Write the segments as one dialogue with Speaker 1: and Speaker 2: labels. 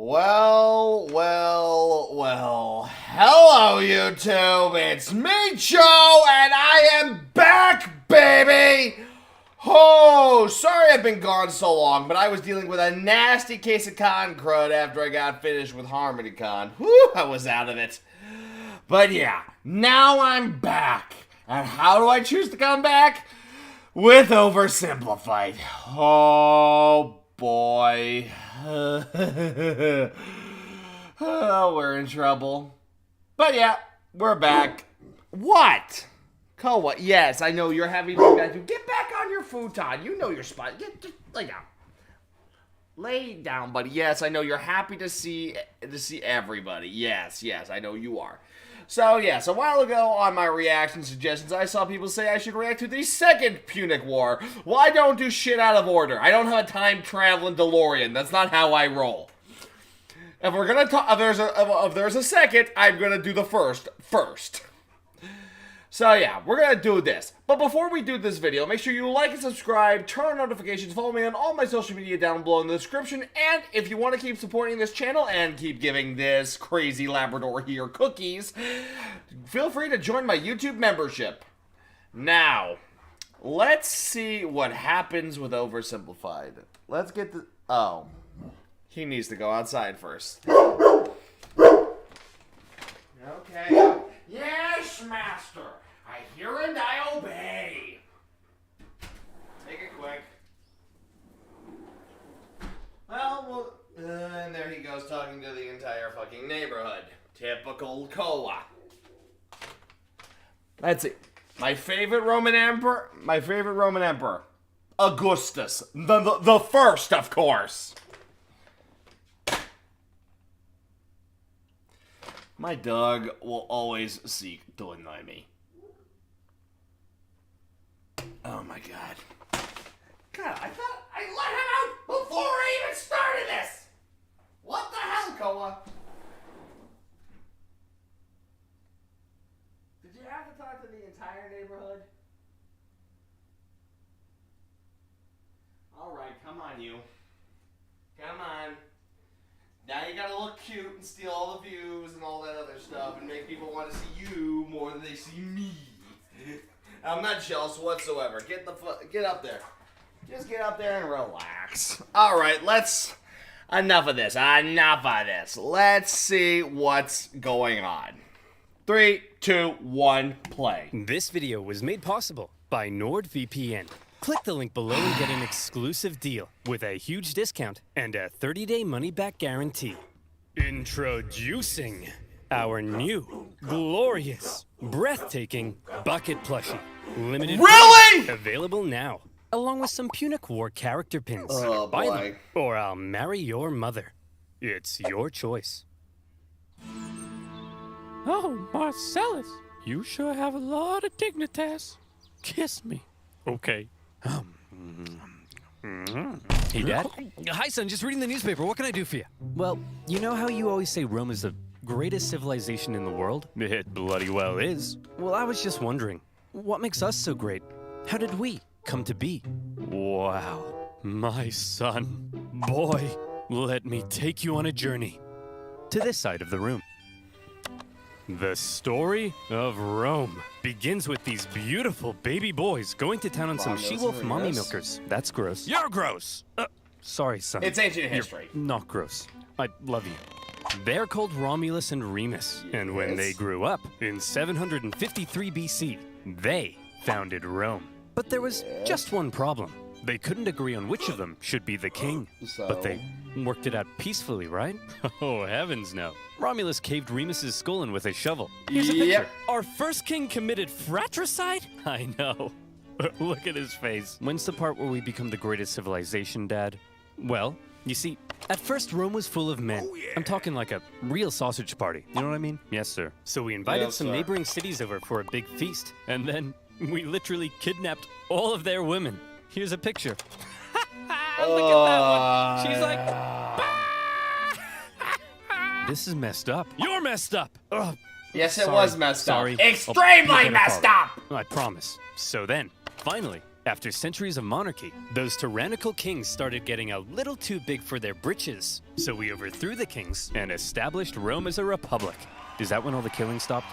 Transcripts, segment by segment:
Speaker 1: Well. Hello, YouTube. It's me, Joe, and I am back, baby. Oh, sorry I've been gone so long, but I was dealing with a nasty case of con crud after I got finished with HarmonyCon. Whew, I was out of it. But yeah, now I'm back. And how do I choose to come back? With Oversimplified. Oh, boy. Oh, we're in trouble. But yeah, we're back. What? Koa, yes, I know you're having me back. Get back on your futon. You know your spot. Just lay down. Lay down, buddy. Yes, I know you're happy to see everybody. Yes, I know you are. So, yes, a while ago on my reaction suggestions, I saw people say I should react to the second Punic War. Well, I don't do shit out of order. I don't have a time-traveling DeLorean. That's not how I roll. If we're gonna talk, if there's a second, I'm gonna do the first. So yeah, we're gonna do this. But before we do this video, make sure you like and subscribe, turn on notifications, follow me on all my social media down below in the description, and if you want to keep supporting this channel and keep giving this crazy Labrador here cookies, feel free to join my YouTube membership. Now, let's see what happens with Oversimplified. Let's get the... Oh. He needs to go outside first. Okay. Yes, master. I hear and I obey. Make it quick. Well, and there he goes talking to the entire fucking neighborhood. Typical Koa. That's it. My favorite Roman emperor. Augustus. The first, of course. My dog will always seek to annoy me. Oh my god. God, I thought I let him out before I even started this! What the hell, Koa? Did you have to talk to the entire neighborhood? Alright, come on, you. Come on. Now you gotta look cute and steal all the views and all that other stuff and make people want to see you more than they see me. I'm not jealous whatsoever. Get up there. Just get up there and relax. Alright, enough of this. Let's see what's going on. 3, 2, 1, play.
Speaker 2: This video was made possible by NordVPN. Click the link below and get an exclusive deal with a huge discount and a 30-day money-back guarantee. Introducing our new, glorious, breathtaking bucket plushie. Limited
Speaker 1: Really?
Speaker 2: Available now, along with some Punic War character pins.
Speaker 1: Oh,
Speaker 2: Buy
Speaker 1: boy.
Speaker 2: them, or I'll marry your mother. It's your choice.
Speaker 3: Oh, Marcellus, you sure have a lot of dignitas. Kiss me. Okay.
Speaker 2: Hey, Dad. Hi, son. Just reading the newspaper. What can I do for you? Well, you know how you always say Rome is the greatest civilization in the world? It bloody well is. Well, I was just wondering, what makes us so great? How did we come to be? Wow. My son. Boy, let me take you on a journey. To this side of the room. The story of Rome begins with these beautiful baby boys going to town on some she-wolf mommy milkers. That's gross. You're gross! Sorry, son.
Speaker 1: It's ancient history.
Speaker 2: You're not gross. I love you. They're called Romulus and Remus. Yes. And when they grew up, in 753 BC, they founded Rome. But there was just one problem. They couldn't agree on which of them should be the king. But they worked it out peacefully, right? Oh, heavens no. Romulus caved Remus's skull in with a shovel. Here's a picture. Our first king committed fratricide? I know. Look at his face. When's the part where we become the greatest civilization, Dad? Well, you see, at first Rome was full of men. Oh, yeah. I'm talking like a real sausage party. You know what I mean? Yes, sir. So we invited some neighboring cities over for a big feast. And then we literally kidnapped all of their women. Here's a picture. Look at that one. She's like, this is messed up. You're messed up. Ugh.
Speaker 1: Yes, it was messed up.
Speaker 2: Sorry.
Speaker 1: Extremely messed up.
Speaker 2: I promise. So then, finally, After centuries of monarchy, those tyrannical kings started getting a little too big for their britches. So we overthrew the kings and established Rome as a republic. Is that when all the killing stopped?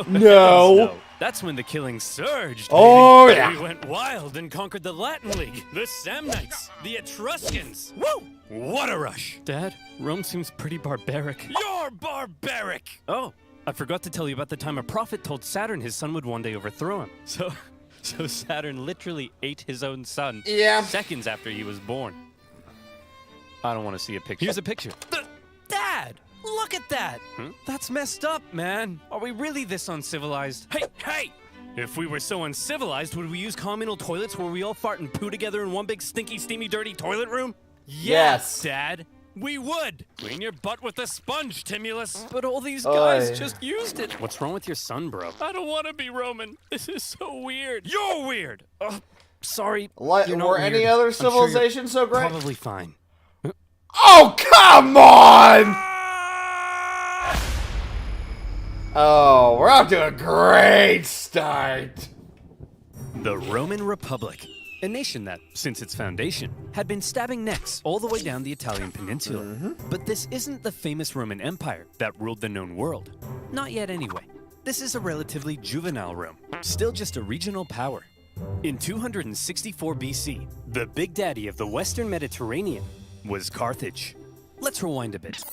Speaker 1: No.
Speaker 2: That's when the killing surged.
Speaker 1: Oh,
Speaker 2: baby.
Speaker 1: yeah.
Speaker 2: We went wild and conquered the Latin League, the Samnites, the Etruscans. Woo! What a rush. Dad, Rome seems pretty barbaric. You're barbaric! Oh, I forgot to tell you about the time a prophet told Saturn his son would one day overthrow him. So Saturn literally ate his own son seconds after he was born. I don't want to see a picture. Here's a picture. Dad! Look at that! That's messed up, man. Are we really this uncivilized? Hey! If we were so uncivilized, would we use communal toilets where we all fart and poo together in one big stinky, steamy, dirty toilet room?
Speaker 1: Yes.
Speaker 2: Dad. We would! Clean your butt with a sponge, Timulus! But all these guys just used it! What's wrong with your son, bro? I don't want to be Roman. This is so weird. You're weird! Sorry. You're not
Speaker 1: Were
Speaker 2: weird.
Speaker 1: any other
Speaker 2: I'm sure you're
Speaker 1: civilizations so great?
Speaker 2: Probably fine.
Speaker 1: Oh, come on! Oh, we're off to a great start.
Speaker 2: The Roman Republic. A nation that, since its foundation, had been stabbing necks all the way down the Italian peninsula. But this isn't the famous Roman Empire that ruled the known world. Not yet anyway. This is a relatively juvenile Rome, still just a regional power. In 264 BC, the big daddy of the Western Mediterranean was Carthage. Let's rewind a bit.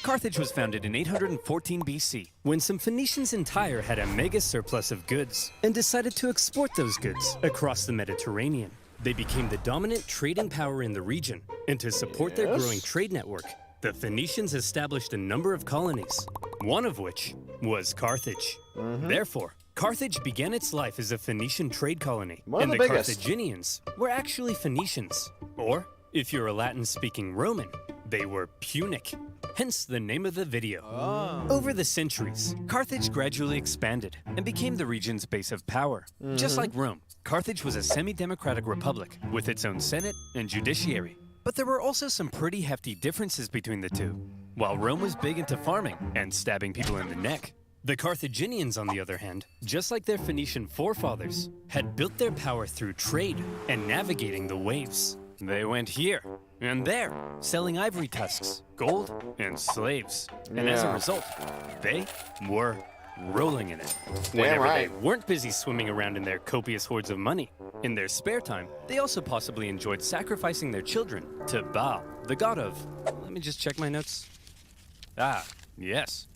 Speaker 2: Carthage was founded in 814 BC, when some Phoenicians in Tyre had a mega surplus of goods and decided to export those goods across the Mediterranean. They became the dominant trading power in the region, and to support their growing trade network, the Phoenicians established a number of colonies, one of which was Carthage. Therefore, Carthage began its life as a Phoenician trade colony,
Speaker 1: One of
Speaker 2: and
Speaker 1: the
Speaker 2: the
Speaker 1: biggest.
Speaker 2: Carthaginians were actually Phoenicians, or, if you're a Latin-speaking Roman, they were Punic. Hence the name of the video. Over the centuries, Carthage gradually expanded and became the region's base of power. Just like Rome, Carthage was a semi-democratic republic with its own senate and judiciary. But there were also some pretty hefty differences between the two. While Rome was big into farming and stabbing people in the neck, the Carthaginians, on the other hand, just like their Phoenician forefathers, had built their power through trade and navigating the waves. They went here and there, selling ivory tusks, gold, and slaves. And as a result, they were rolling in it. Whenever
Speaker 1: right.
Speaker 2: they weren't busy swimming around in their copious hoards of money. In their spare time, they also possibly enjoyed sacrificing their children to Baal, the god of... Let me just check my notes. Ah, yes.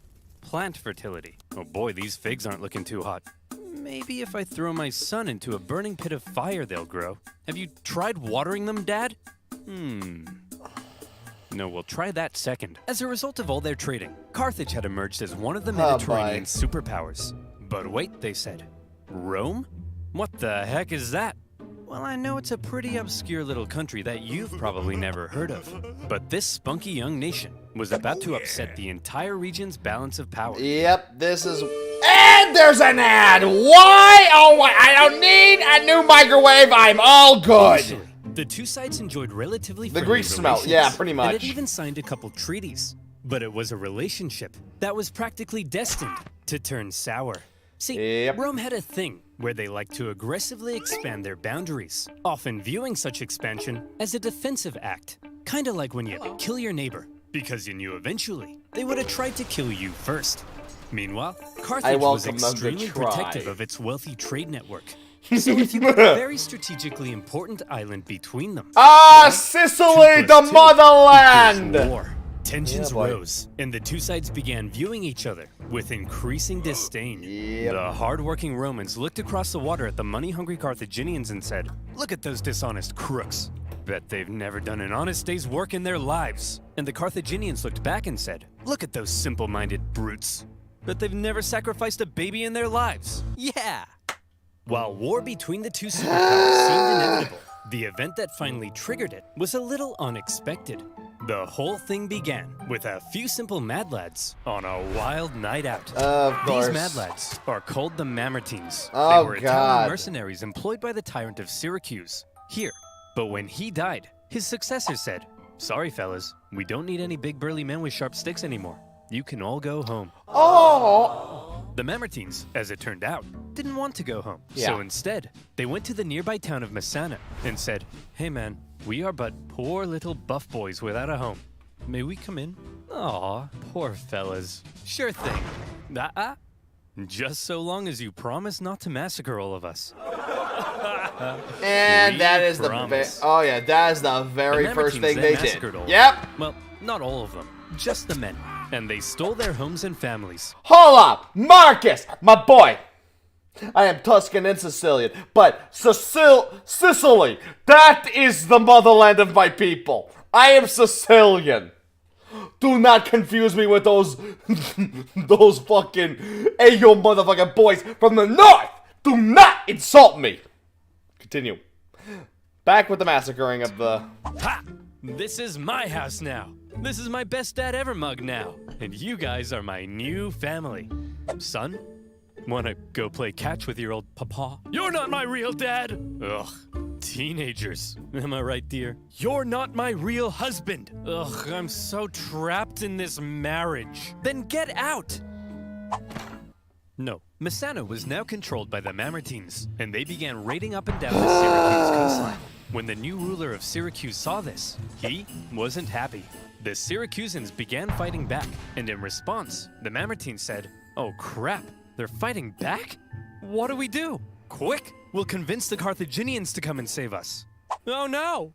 Speaker 2: Plant fertility. Oh boy, these figs aren't looking too hot. Maybe if I throw my son into a burning pit of fire, they'll grow. Have you tried watering them, Dad? No, we'll try that second. As a result of all their trading, Carthage had emerged as one of the Mediterranean's superpowers. But wait, they said. Rome? What the heck is that? Well, I know it's a pretty obscure little country that you've probably never heard of. But this spunky young nation was about to upset the entire region's balance of power.
Speaker 1: Yep, this is... And there's an ad! Why? Oh, I don't need a new microwave. I'm all good.
Speaker 2: Initially, the two sides enjoyed relatively
Speaker 1: The
Speaker 2: friendly
Speaker 1: Greeks smell,
Speaker 2: relations,
Speaker 1: yeah, pretty
Speaker 2: and
Speaker 1: much.
Speaker 2: had even signed a couple treaties. But it was a relationship that was practically destined to turn sour. See,
Speaker 1: Yep.
Speaker 2: Rome had a thing where they liked to aggressively expand their boundaries, often viewing such expansion as a defensive act. Kinda like when you kill your neighbor, because you knew eventually they would have tried to kill you first. Meanwhile, Carthage was
Speaker 1: welcome them to
Speaker 2: extremely
Speaker 1: try.
Speaker 2: protective of its wealthy trade network. So if you put a very strategically important island between them...
Speaker 1: Ah, Sicily,
Speaker 2: 2
Speaker 1: the
Speaker 2: + 2
Speaker 1: motherland!
Speaker 2: equals war. Tensions
Speaker 1: Yeah, boy.
Speaker 2: rose, and the two sides began viewing each other with increasing disdain.
Speaker 1: Yep.
Speaker 2: The hard-working Romans looked across the water at the money-hungry Carthaginians and said, "Look at those dishonest crooks. Bet they've never done an honest day's work in their lives." And the Carthaginians looked back and said, "Look at those simple-minded brutes. Bet they've never sacrificed a baby in their lives." Yeah! While war between the two superpowers seemed inevitable, the event that finally triggered it was a little unexpected. The whole thing began with a few simple mad lads on a wild night out.
Speaker 1: Of course.
Speaker 2: These mad lads are called the Mamertines.
Speaker 1: Oh,
Speaker 2: They were
Speaker 1: God.
Speaker 2: Italian mercenaries employed by the tyrant of Syracuse. Here. But when he died, his successor said, "Sorry, fellas, we don't need any big burly men with sharp sticks anymore. You can all go home."
Speaker 1: Oh!
Speaker 2: The Mamertines, as it turned out, didn't want to go home.
Speaker 1: Yeah.
Speaker 2: So instead, they went to the nearby town of Messana and said, "Hey man, we are but poor little buff boys without a home. May we come in?" Aw, poor fellas. Sure thing. Just so long as you promise not to massacre all of us.
Speaker 1: And
Speaker 2: We
Speaker 1: that is
Speaker 2: promise.
Speaker 1: oh yeah, that is the very
Speaker 2: The
Speaker 1: first
Speaker 2: Mamertines
Speaker 1: thing
Speaker 2: then
Speaker 1: they did.
Speaker 2: massacred all of
Speaker 1: Yep.
Speaker 2: them. Well, not all of them, just the men. And they stole their homes and families.
Speaker 1: Hold up, Marcus, my boy. I am Tuscan and Sicilian, but Sicily, that is the motherland of my people. I am Sicilian. Do not confuse me with those fucking Ayo motherfucking boys from the north. Do not insult me. Continue. Back with the massacring of the...
Speaker 2: Ha! This is my house now. This is my best dad ever mug now. And you guys are my new family. Son, wanna go play catch with your old papa? You're not my real dad! Ugh. Teenagers. Am I right, dear? You're not my real husband. Ugh, I'm so trapped in this marriage. Then get out! No. Messana was now controlled by the Mamertines, and they began raiding up and down the Syracuse coastline. When the new ruler of Syracuse saw this, he wasn't happy. The Syracusans began fighting back, and in response, the Mamertines said, "Oh crap, they're fighting back? What do we do? Quick, we'll convince the Carthaginians to come and save us." Oh no!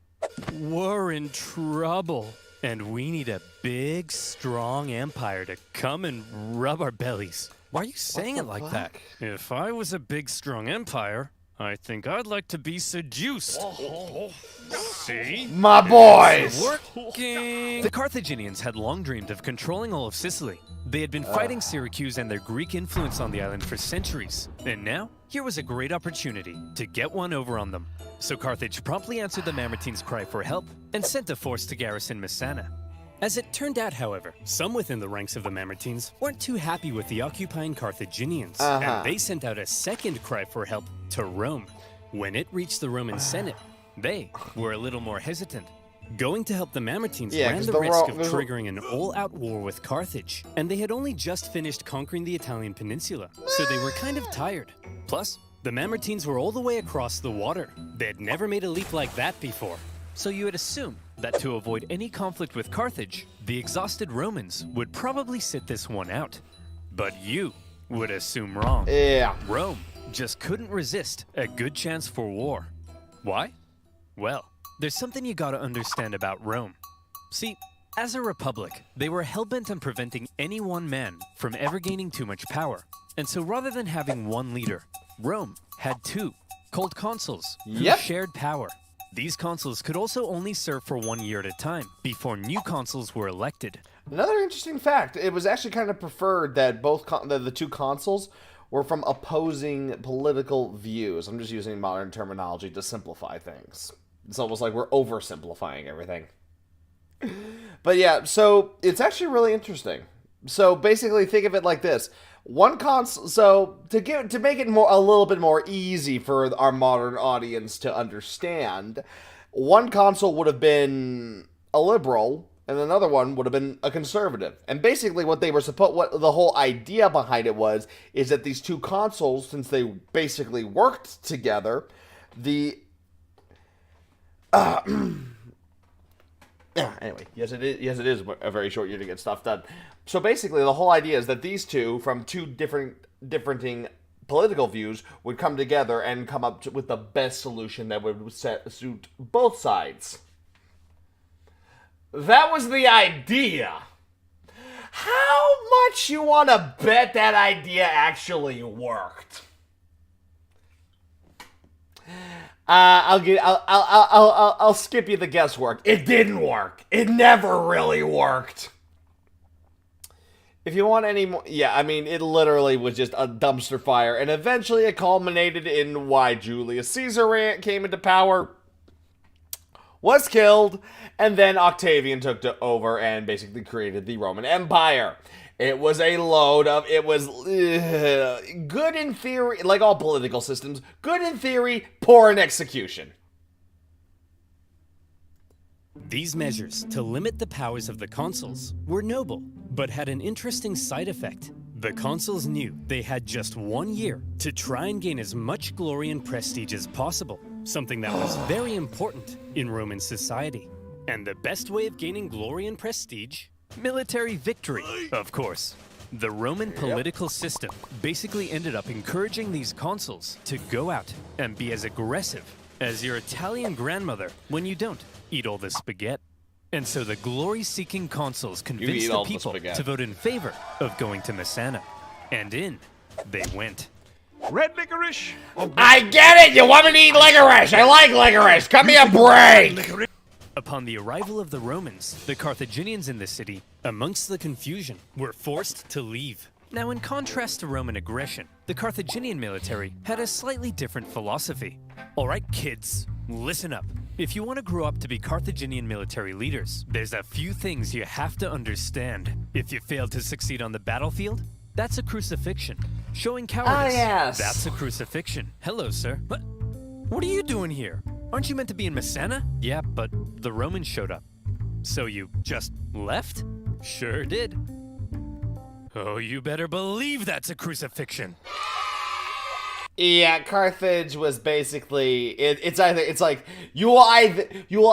Speaker 2: We're in trouble, and we need a big, strong empire to come and rub our bellies. Why are you saying it like that? If I was a big, strong empire, I think I'd like to be seduced. See?
Speaker 1: My boys!
Speaker 2: Working! The Carthaginians had long dreamed of controlling all of Sicily. They had been fighting Syracuse and their Greek influence on the island for centuries. And now, here was a great opportunity to get one over on them. So Carthage promptly answered the Mamertines' cry for help and sent a force to garrison Messana. As it turned out, however, some within the ranks of the Mamertines weren't too happy with the occupying Carthaginians, and they sent out a second cry for help to Rome. When it reached the Roman Senate, they were a little more hesitant. Going to help the Mamertines ran
Speaker 1: 'cause
Speaker 2: the
Speaker 1: the
Speaker 2: risk of
Speaker 1: the-
Speaker 2: triggering an all-out war with Carthage, and they had only just finished conquering the Italian peninsula, so they were kind of tired. Plus, the Mamertines were all the way across the water. They had never made a leap like that before. So you would assume that to avoid any conflict with Carthage, the exhausted Romans would probably sit this one out. But you would assume wrong.
Speaker 1: Yeah.
Speaker 2: Rome just couldn't resist a good chance for war. Why? Well, there's something you gotta understand about Rome. See, as a republic, they were hell-bent on preventing any one man from ever gaining too much power. And so rather than having one leader, Rome had two, called consuls, who
Speaker 1: Yep.
Speaker 2: shared power. These consuls could also only serve for 1 year at a time, before new consuls were elected.
Speaker 1: Another interesting fact, it was actually kind of preferred that both the two consuls were from opposing political views. I'm just using modern terminology to simplify things. It's almost like we're oversimplifying everything. But yeah, so it's actually really interesting. So basically think of it like this. One consul, so to make it a little bit more easy for our modern audience to understand, one consul would have been a liberal and another one would have been a conservative. And basically what the whole idea behind it is that these two consuls, since they basically worked together, anyway, yes it is a very short year to get stuff done. So basically the whole idea is that these two, from two differing political views, would come together and come up with the best solution that would suit both sides. That was the idea. How much you want to bet that idea actually worked? I'll skip you the guesswork. It didn't work. It never really worked. If you want any more, yeah, I mean, it literally was just a dumpster fire, and eventually it culminated in why Julius Caesar came into power, was killed, and then Octavian took over and basically created the Roman Empire. It was good in theory, like all political systems, good in theory, poor in execution.
Speaker 2: These measures to limit the powers of the consuls were noble, but had an interesting side effect. the consuls knew they had just 1 year to try and gain as much glory and prestige as possible, something that was very important in Roman society. And the best way of gaining glory and prestige? Military victory, of course. The Roman political system basically ended up encouraging these consuls to go out and be as aggressive as your Italian grandmother when you don't eat all the spaghetti. And so the glory-seeking consuls convinced the people to vote in favor of going to Messana. And in they went.
Speaker 4: Red licorice?
Speaker 1: I get it! You want me to eat licorice! I like licorice! Cut me a break!
Speaker 2: Upon the arrival of the Romans, the Carthaginians in the city, amongst the confusion, were forced to leave. Now, in contrast to Roman aggression, the Carthaginian military had a slightly different philosophy. All right, kids, listen up. If you want to grow up to be Carthaginian military leaders, there's a few things you have to understand. If you fail to succeed on the battlefield, that's a crucifixion. Showing cowardice,
Speaker 1: yes.
Speaker 2: That's a crucifixion. Hello, sir. What are you doing here? Aren't you meant to be in Messana? Yeah, but the Romans showed up. So you just left? Sure did. Oh, you better believe that's a crucifixion.
Speaker 1: Yeah, Carthage was basically it's like you will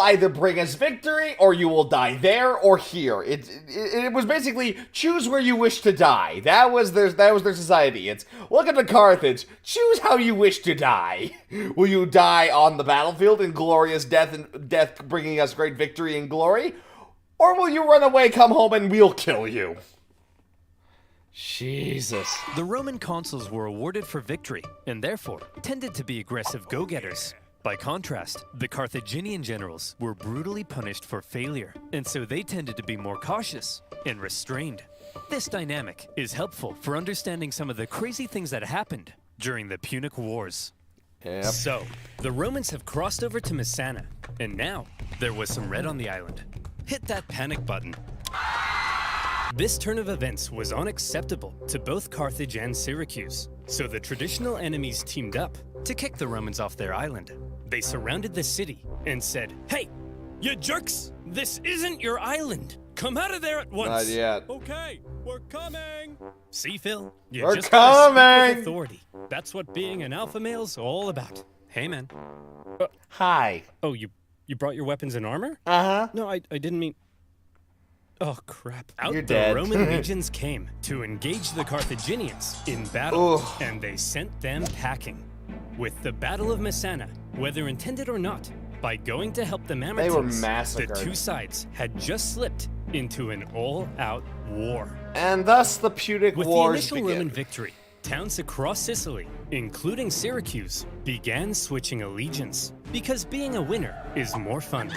Speaker 1: either bring us victory or you will die there or here. It was basically choose where you wish to die. That was their society. It's welcome to Carthage. Choose how you wish to die. Will you die on the battlefield in glorious death and death bringing us great victory and glory, or will you run away, come home, and we'll kill you? Jesus.
Speaker 2: The Roman consuls were awarded for victory, and therefore tended to be aggressive go-getters. By contrast, the Carthaginian generals were brutally punished for failure, and so they tended to be more cautious and restrained. This dynamic is helpful for understanding some of the crazy things that happened during the Punic Wars.
Speaker 1: Yep.
Speaker 2: So, the Romans have crossed over to Messana, and now there was some red on the island. Hit that panic button. This turn of events was unacceptable to both Carthage and Syracuse, so the traditional enemies teamed up to kick the Romans off their island. They surrounded the city and said, "Hey, you jerks! This isn't your island! Come out of there at once!"
Speaker 1: Not yet.
Speaker 3: Okay, we're coming.
Speaker 2: See, Phil? You
Speaker 1: We're
Speaker 2: just gotta speak
Speaker 1: coming!
Speaker 2: with authority. That's what being an alpha male's all about. Hey, man.
Speaker 1: Hi.
Speaker 2: Oh, you brought your weapons and armor?
Speaker 1: Uh-huh.
Speaker 2: No, I didn't mean... Oh, crap. Out
Speaker 1: You're
Speaker 2: the
Speaker 1: dead.
Speaker 2: Roman legions came to engage the Carthaginians in battle,
Speaker 1: Ugh.
Speaker 2: and they sent them packing. With the Battle of Messana, whether intended or not, by going to help the Mamertines,
Speaker 1: They were
Speaker 2: the
Speaker 1: massacred.
Speaker 2: two sides had just slipped into an all-out war.
Speaker 1: And thus the Punic
Speaker 2: With
Speaker 1: Wars
Speaker 2: the initial
Speaker 1: begin.
Speaker 2: Roman victory, towns across Sicily, including Syracuse, began switching allegiance, because being a winner is more fun.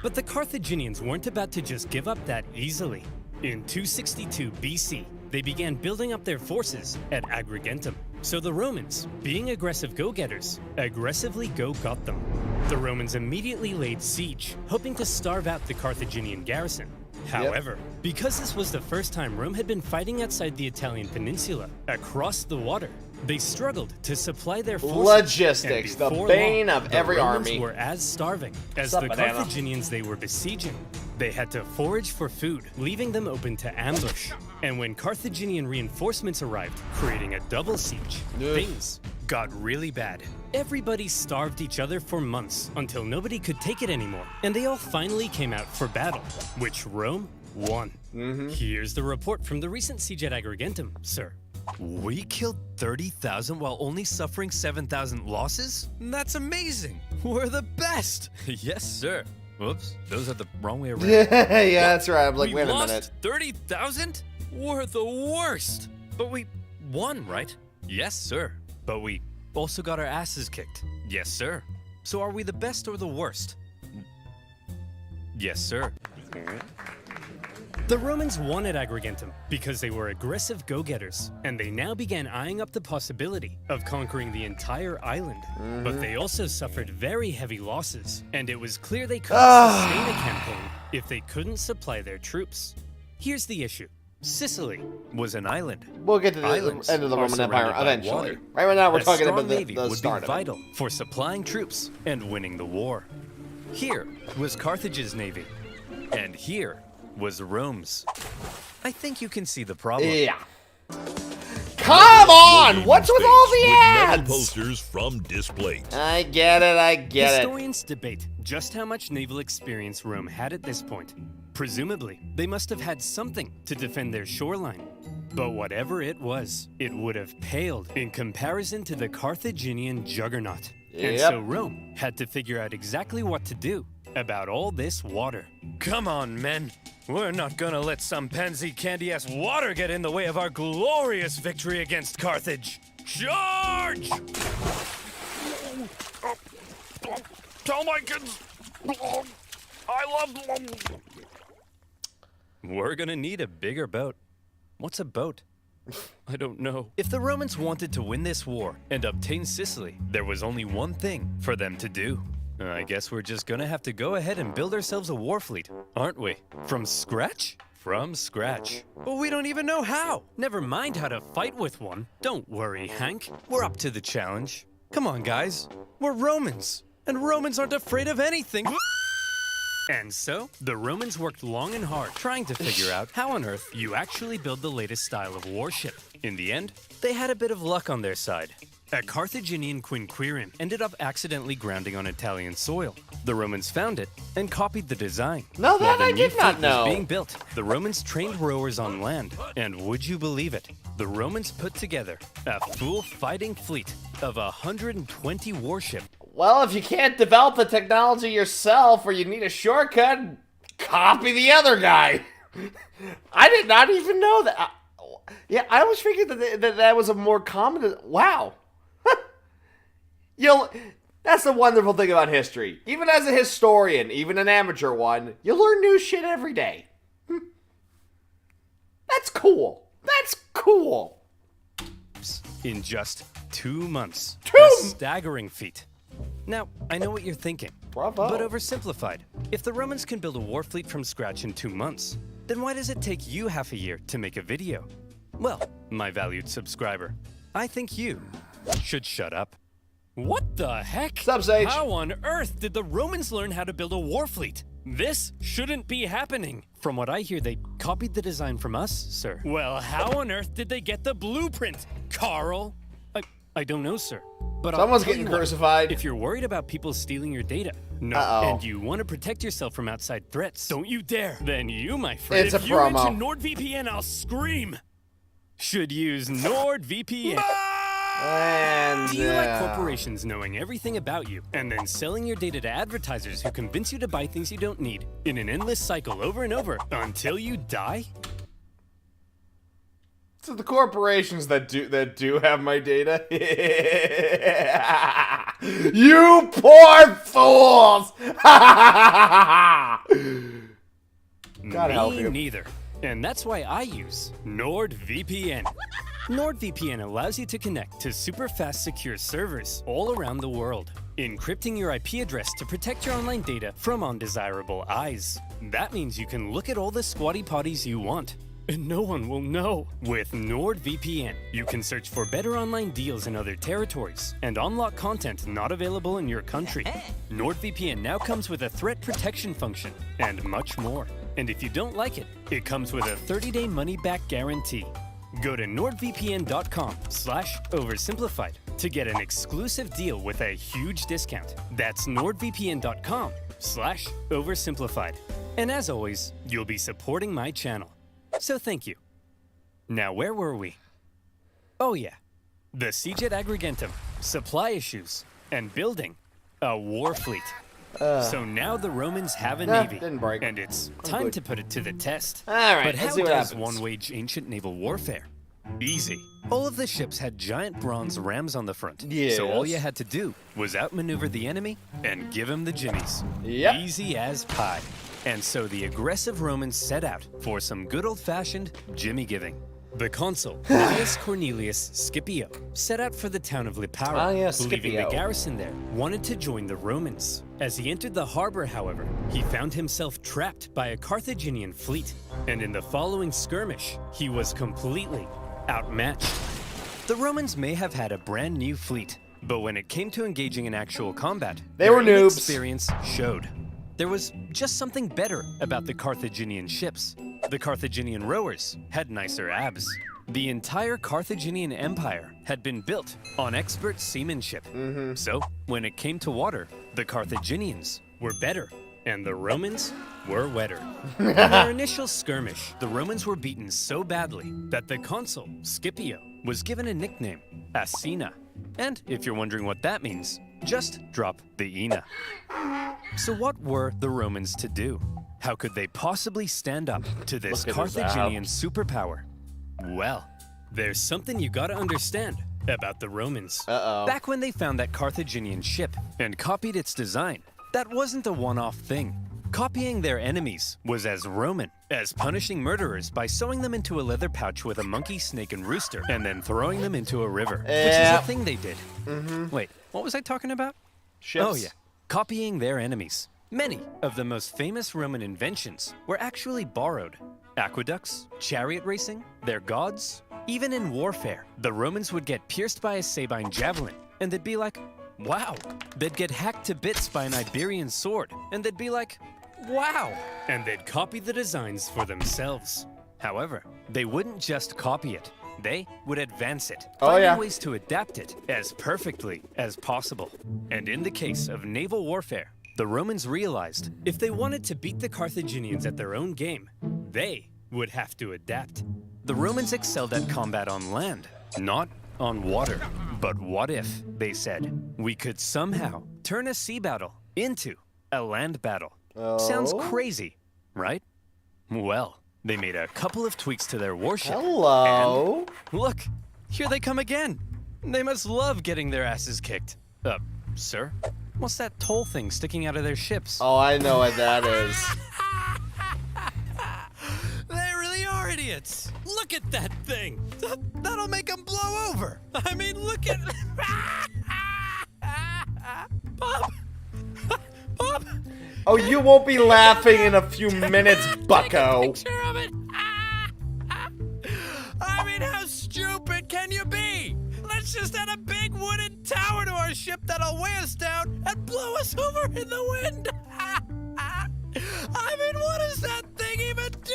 Speaker 2: But the Carthaginians weren't about to just give up that easily. In 262 BC, they began building up their forces at Agrigentum. So the Romans, being aggressive go-getters, aggressively go-got them. The Romans immediately laid siege, hoping to starve out the Carthaginian garrison. However, because this was the first time Rome had been fighting outside the Italian peninsula, across the water, they struggled to supply their forces.
Speaker 1: Logistics,
Speaker 2: And
Speaker 1: the
Speaker 2: before
Speaker 1: bane
Speaker 2: long,
Speaker 1: of every
Speaker 2: the Romans
Speaker 1: army.
Speaker 2: were as starving as
Speaker 1: Sup,
Speaker 2: the
Speaker 1: banana?
Speaker 2: Carthaginians they were besieging. They had to forage for food, leaving them open to ambush. And when Carthaginian reinforcements arrived, creating a double siege, things got really bad. Everybody starved each other for months until nobody could take it anymore, and they all finally came out for battle, which Rome won. Here's the report from the recent siege at Agrigentum, sir.
Speaker 5: We killed 30,000 while only suffering 7,000 losses? That's amazing! We're the best! Yes, sir. Whoops, those are the wrong way around.
Speaker 1: Yeah, that's right. I'm like,
Speaker 5: We
Speaker 1: wait a
Speaker 5: lost
Speaker 1: minute.
Speaker 5: 30,000? We're the worst! But we won, right? Yes, sir. But we also got our asses kicked. Yes, sir. So are we the best or the worst? Yes, sir.
Speaker 2: The Romans won at Agrigentum because they were aggressive go-getters, and they now began eyeing up the possibility of conquering the entire island. But they also suffered very heavy losses, and it was clear they couldn't sustain a campaign if they couldn't supply their troops. Here's the issue. Sicily was an island.
Speaker 1: We'll get to the
Speaker 2: Islands
Speaker 1: end of the
Speaker 2: are
Speaker 1: Roman Empire
Speaker 2: surrounded by
Speaker 1: eventually.
Speaker 2: water.
Speaker 1: Right now, we're
Speaker 2: A
Speaker 1: talking
Speaker 2: strong
Speaker 1: about
Speaker 2: navy
Speaker 1: the
Speaker 2: would
Speaker 1: start
Speaker 2: be
Speaker 1: of it.
Speaker 2: vital for supplying troops and winning the war. Here was Carthage's navy, and here was Rome's. I think you can see the problem.
Speaker 1: Yeah. Come on! What's with all the
Speaker 6: with metal
Speaker 1: ads?
Speaker 6: posters from displays.
Speaker 1: I get it.
Speaker 2: Historians debate just how much naval experience Rome had at this point. Presumably, they must have had something to defend their shoreline. But whatever it was, it would have paled in comparison to the Carthaginian juggernaut. And
Speaker 1: Yep.
Speaker 2: so Rome had to figure out exactly what to do about all this water.
Speaker 5: Come on, men. We're not gonna let some pansy candy-ass water get in the way of our glorious victory against Carthage. Charge!
Speaker 4: Tell my kids I love them.
Speaker 5: We're gonna need a bigger boat. What's a boat? I don't know.
Speaker 2: If the Romans wanted to win this war and obtain Sicily, there was only one thing for them to do. I guess we're just gonna have to go ahead and build ourselves a war fleet, aren't we? From scratch? From scratch. But we don't even know how. Never mind how to fight with one. Don't worry, Hank. We're up to the challenge. Come on, guys. We're Romans. And Romans aren't afraid of anything. And so, the Romans worked long and hard trying to figure out how on earth you actually build the latest style of warship. In the end, they had a bit of luck on their side. A Carthaginian quinquereme ended up accidentally grounding on Italian soil. The Romans found it and copied the design.
Speaker 1: No,
Speaker 2: While
Speaker 1: that
Speaker 2: the
Speaker 1: I
Speaker 2: new
Speaker 1: did not
Speaker 2: fleet
Speaker 1: know.
Speaker 2: was being built, the Romans trained rowers on land. And would you believe it? The Romans put together a full fighting fleet of 120 warships.
Speaker 1: Well, if you can't develop the technology yourself or you need a shortcut, copy the other guy. I did not even know that. I always figured that was a more common. Wow. That's the wonderful thing about history. Even as a historian, even an amateur one, you learn new shit every day. That's cool. That's cool.
Speaker 2: In just 2 months.
Speaker 1: Two-
Speaker 2: A staggering feat. Now, I know what you're thinking.
Speaker 1: Bravo.
Speaker 2: But oversimplified. If the Romans can build a war fleet from scratch in 2 months, then why does it take you half a year to make a video? Well, my valued subscriber, I think you should shut up. What the heck?
Speaker 1: Sup, Sage?
Speaker 2: How on earth did the Romans learn how to build a war fleet? This shouldn't be happening. From what I hear, they copied the design from us, sir. Well, how on earth did they get the blueprint, Carl? I don't know, sir. But
Speaker 1: Someone's
Speaker 2: I'll tell
Speaker 1: getting
Speaker 2: you what,
Speaker 1: crucified.
Speaker 2: if you're worried about people stealing your data, no,
Speaker 1: Uh-oh.
Speaker 2: and you want to protect yourself from outside threats, don't you dare. Then you, my friend,
Speaker 1: It's a
Speaker 2: if you
Speaker 1: promo.
Speaker 2: mention NordVPN, I'll scream. Should use NordVPN.
Speaker 1: And
Speaker 2: Do you like corporations knowing everything about you and then selling your data to advertisers who convince you to buy things you don't need in an endless cycle over and over until you die?
Speaker 1: So the corporations that do have my data. You poor fools! God help
Speaker 2: Me
Speaker 1: you.
Speaker 2: neither. And that's why I use NordVPN. NordVPN allows you to connect to super fast secure servers all around the world, encrypting your IP address to protect your online data from undesirable eyes. That means you can look at all the squatty potties you want, and no one will know. With NordVPN, you can search for better online deals in other territories and unlock content not available in your country. NordVPN now comes with a threat protection function and much more. And if you don't like it, it comes with a 30-day money-back guarantee. Go to nordvpn.com/oversimplified to get an exclusive deal with a huge discount. That's nordvpn.com/oversimplified. And as always, you'll be supporting my channel. So thank you. Now, where were we? Oh yeah, the siege at Agrigentum, supply issues, and building a war fleet. So now the Romans have a navy,
Speaker 1: didn't break.
Speaker 2: and it's time
Speaker 1: good.
Speaker 2: to put it to the test.
Speaker 1: All right,
Speaker 2: But
Speaker 1: let's
Speaker 2: how
Speaker 1: see what
Speaker 2: does
Speaker 1: happens.
Speaker 2: one wage ancient naval warfare? Easy. All of the ships had giant bronze rams on the front. So all
Speaker 1: Yes.
Speaker 2: you had to do was outmaneuver the enemy and give him the jimmies.
Speaker 1: Yep.
Speaker 2: Easy as pie. And so the aggressive Romans set out for some good old-fashioned jimmy giving. The consul, Gaius Cornelius Scipio, set out for the town of Lipara,
Speaker 1: Ah, yeah,
Speaker 2: believing
Speaker 1: Scipio.
Speaker 2: the garrison there wanted to join the Romans. As he entered the harbor, however, he found himself trapped by a Carthaginian fleet, and in the following skirmish, he was completely outmatched. The Romans may have had a brand new fleet, but when it came to engaging in actual combat,
Speaker 1: They were
Speaker 2: their
Speaker 1: noobs.
Speaker 2: inexperience showed. There was just something better about the Carthaginian ships. The Carthaginian rowers had nicer abs. The entire Carthaginian Empire had been built on expert seamanship. So, when it came to water, the Carthaginians were better, and the Romans were wetter. In their initial skirmish, the Romans were beaten so badly that the consul, Scipio, was given a nickname, Asina. And if you're wondering what that means, just drop the Ina. So what were the Romans to do? How could they possibly stand up to this
Speaker 1: Look at his
Speaker 2: Carthaginian
Speaker 1: abs.
Speaker 2: superpower? Well, there's something you gotta understand about the Romans.
Speaker 1: Uh-oh.
Speaker 2: Back when they found that Carthaginian ship and copied its design, that wasn't a one-off thing. Copying their enemies was as Roman as punishing murderers by sewing them into a leather pouch with a monkey, snake, and rooster, and then throwing them into a river, which is
Speaker 1: Yeah.
Speaker 2: a thing they did. Wait, what was I talking about?
Speaker 1: Ships.
Speaker 2: Oh yeah, copying their enemies. Many of the most famous Roman inventions were actually borrowed. Aqueducts, chariot racing, their gods. Even in warfare, the Romans would get pierced by a Sabine javelin, and they'd be like, wow. They'd get hacked to bits by an Iberian sword, and they'd be like, wow. And they'd copy the designs for themselves. However, they wouldn't just copy it. They would advance it, finding ways to adapt it as perfectly as possible. And in the case of naval warfare, the Romans realized if they wanted to beat the Carthaginians at their own game, they would have to adapt. The Romans excelled at combat on land, not on water. But what if, they said, we could somehow turn a sea battle into a land battle? Sounds crazy, right? Well, they made a couple of tweaks to their warship.
Speaker 1: Hello.
Speaker 2: And look, here they come again. They must love getting their asses kicked. Sir? What's that toll thing sticking out of their ships?
Speaker 1: Oh, I know what that is.
Speaker 5: They really are idiots. Look at that thing. That'll make them blow over. I mean, look at... Bob! Bob!
Speaker 1: Oh, you won't be laughing in a few minutes, bucko.
Speaker 5: Picture of it. I mean, how stupid can you be? Let's just add a big wooden tower to our ship that'll weigh us down and blow us over in the wind. I mean, what does that thing even do?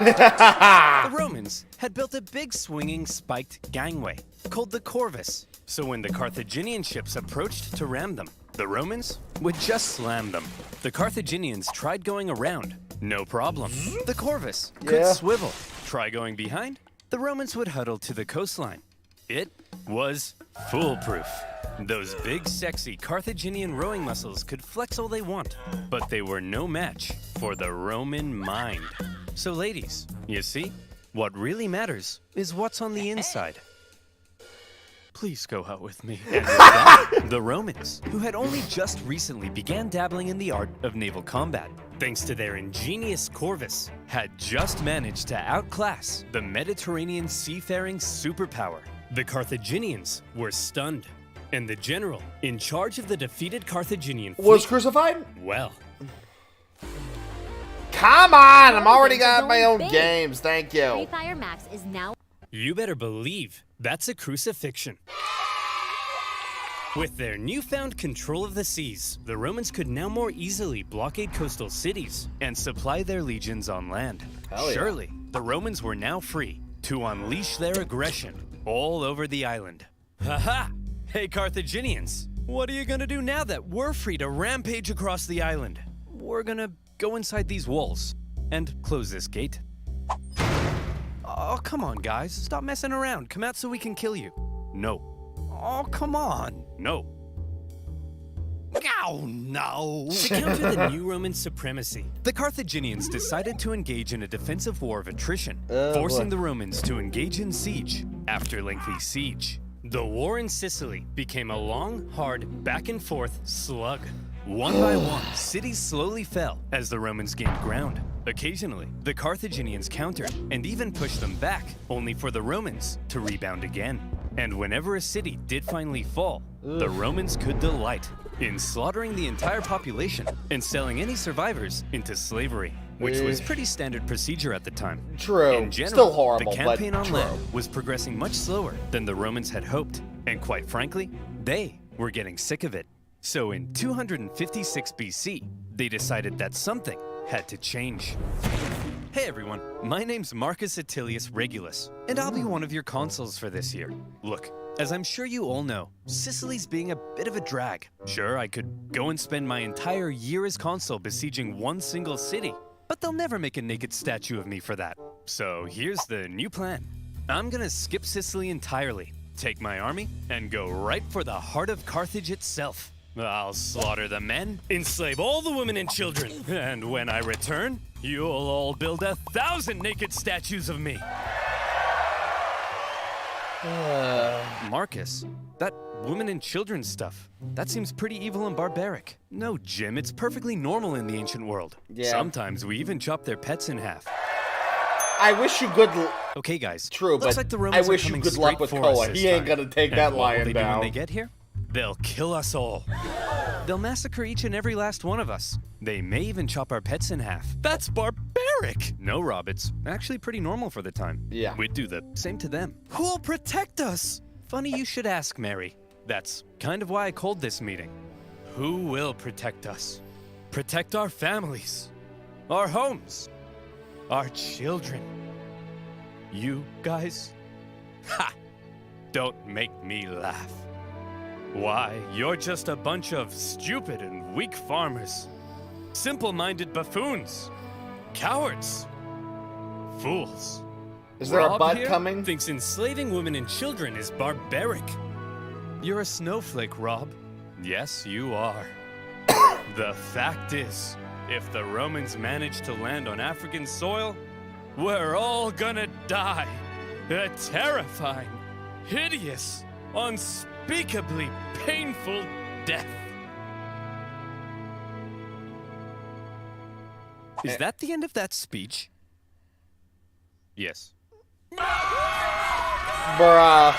Speaker 2: The Romans had built a big swinging spiked gangway called the corvis. So when the Carthaginian ships approached to ram them, the Romans would just slam them. The Carthaginians tried going around, no problem. The corvis could swivel. Try going behind, the Romans would huddle to the coastline. It was foolproof. Those big, sexy Carthaginian rowing muscles could flex all they want, but they were no match for the Roman mind. So ladies, you see, what really matters is what's on the inside. Please go out with me. And with that, the Romans, who had only just recently began dabbling in the art of naval combat, thanks to their ingenious corvis, had just managed to outclass the Mediterranean seafaring superpower. The Carthaginians were stunned, and the general in charge of the defeated Carthaginian fleet
Speaker 1: Was crucified?
Speaker 2: well,
Speaker 1: Come on, I'm already got my own games. Thank you.
Speaker 7: Free Fire Max is now.
Speaker 2: you better believe that's a crucifixion. With their newfound control of the seas, the Romans could now more easily blockade coastal cities and supply their legions on land.
Speaker 1: Hell yeah.
Speaker 2: Surely, the Romans were now free to unleash their aggression all over the island. Haha! Hey Carthaginians, what are you gonna do now that we're free to rampage across the island? We're gonna go inside these walls and close this gate. Oh, come on, guys. Stop messing around. Come out so we can kill you. No. Oh, come on. No.
Speaker 5: Oh, no.
Speaker 2: To counter the new Roman supremacy, the Carthaginians decided to engage in a defensive war of attrition, forcing the Romans to engage in siege after lengthy siege. The war in Sicily became a long, hard, back-and-forth slug. One by one, cities slowly fell as the Romans gained ground. Occasionally, the Carthaginians countered and even pushed them back, only for the Romans to rebound again. And whenever a city did finally fall, the Romans could delight in slaughtering the entire population and selling any survivors into slavery, which was pretty standard procedure at the time.
Speaker 1: True.
Speaker 2: In general,
Speaker 1: Still horrible,
Speaker 2: the campaign
Speaker 1: but
Speaker 2: on
Speaker 1: true.
Speaker 2: land was progressing much slower than the Romans had hoped, and quite frankly, they were getting sick of it. So in 256 BC, they decided that something had to change. Hey everyone, my name's Marcus Attilius Regulus, and I'll be one of your consuls for this year. Look, as I'm sure you all know, Sicily's being a bit of a drag. Sure, I could go and spend my entire year as consul besieging one single city, but they'll never make a naked statue of me for that. So here's the new plan. I'm gonna skip Sicily entirely, take my army, and go right for the heart of Carthage itself. I'll slaughter the men, enslave all the women and children, and when I return, you'll all build 1,000 naked statues of me. Marcus, that women and children stuff, that seems pretty evil and barbaric. No, Jim, it's perfectly normal in the ancient world.
Speaker 1: Yeah.
Speaker 2: Sometimes we even chop their pets in half.
Speaker 1: I wish you good
Speaker 2: Okay, guys.
Speaker 1: True,
Speaker 2: looks
Speaker 1: but
Speaker 2: like the
Speaker 1: I
Speaker 2: Romans are
Speaker 1: wish you
Speaker 2: coming
Speaker 1: good luck
Speaker 2: straight
Speaker 1: with
Speaker 2: for us
Speaker 1: Koa.
Speaker 2: this
Speaker 1: He ain't
Speaker 2: time.
Speaker 1: gonna take
Speaker 2: And
Speaker 1: that
Speaker 2: what will
Speaker 1: lion
Speaker 2: they do
Speaker 1: down.
Speaker 2: when they get here? They'll kill us all. They'll massacre each and every last one of us. They may even chop our pets in half. That's barbaric! No, Rob, it's actually pretty normal for the time.
Speaker 1: Yeah.
Speaker 2: We'd do the same to them. Who'll protect us? Funny you should ask, Mary. That's kind of why I called this meeting. Who will protect us? Protect our families, our homes, our children. You guys? Ha! Don't make me laugh. Why, you're just a bunch of stupid and weak farmers. Simple-minded buffoons. Cowards. Fools.
Speaker 1: Is there a
Speaker 2: Rob
Speaker 1: butt
Speaker 2: here
Speaker 1: coming?
Speaker 2: thinks enslaving women and children is barbaric. You're a snowflake, Rob. Yes, you are. The fact is, if the Romans manage to land on African soil, we're all gonna die. A terrifying, hideous, unspeakably painful death. Is that the end of that speech? Yes.
Speaker 1: Bruh.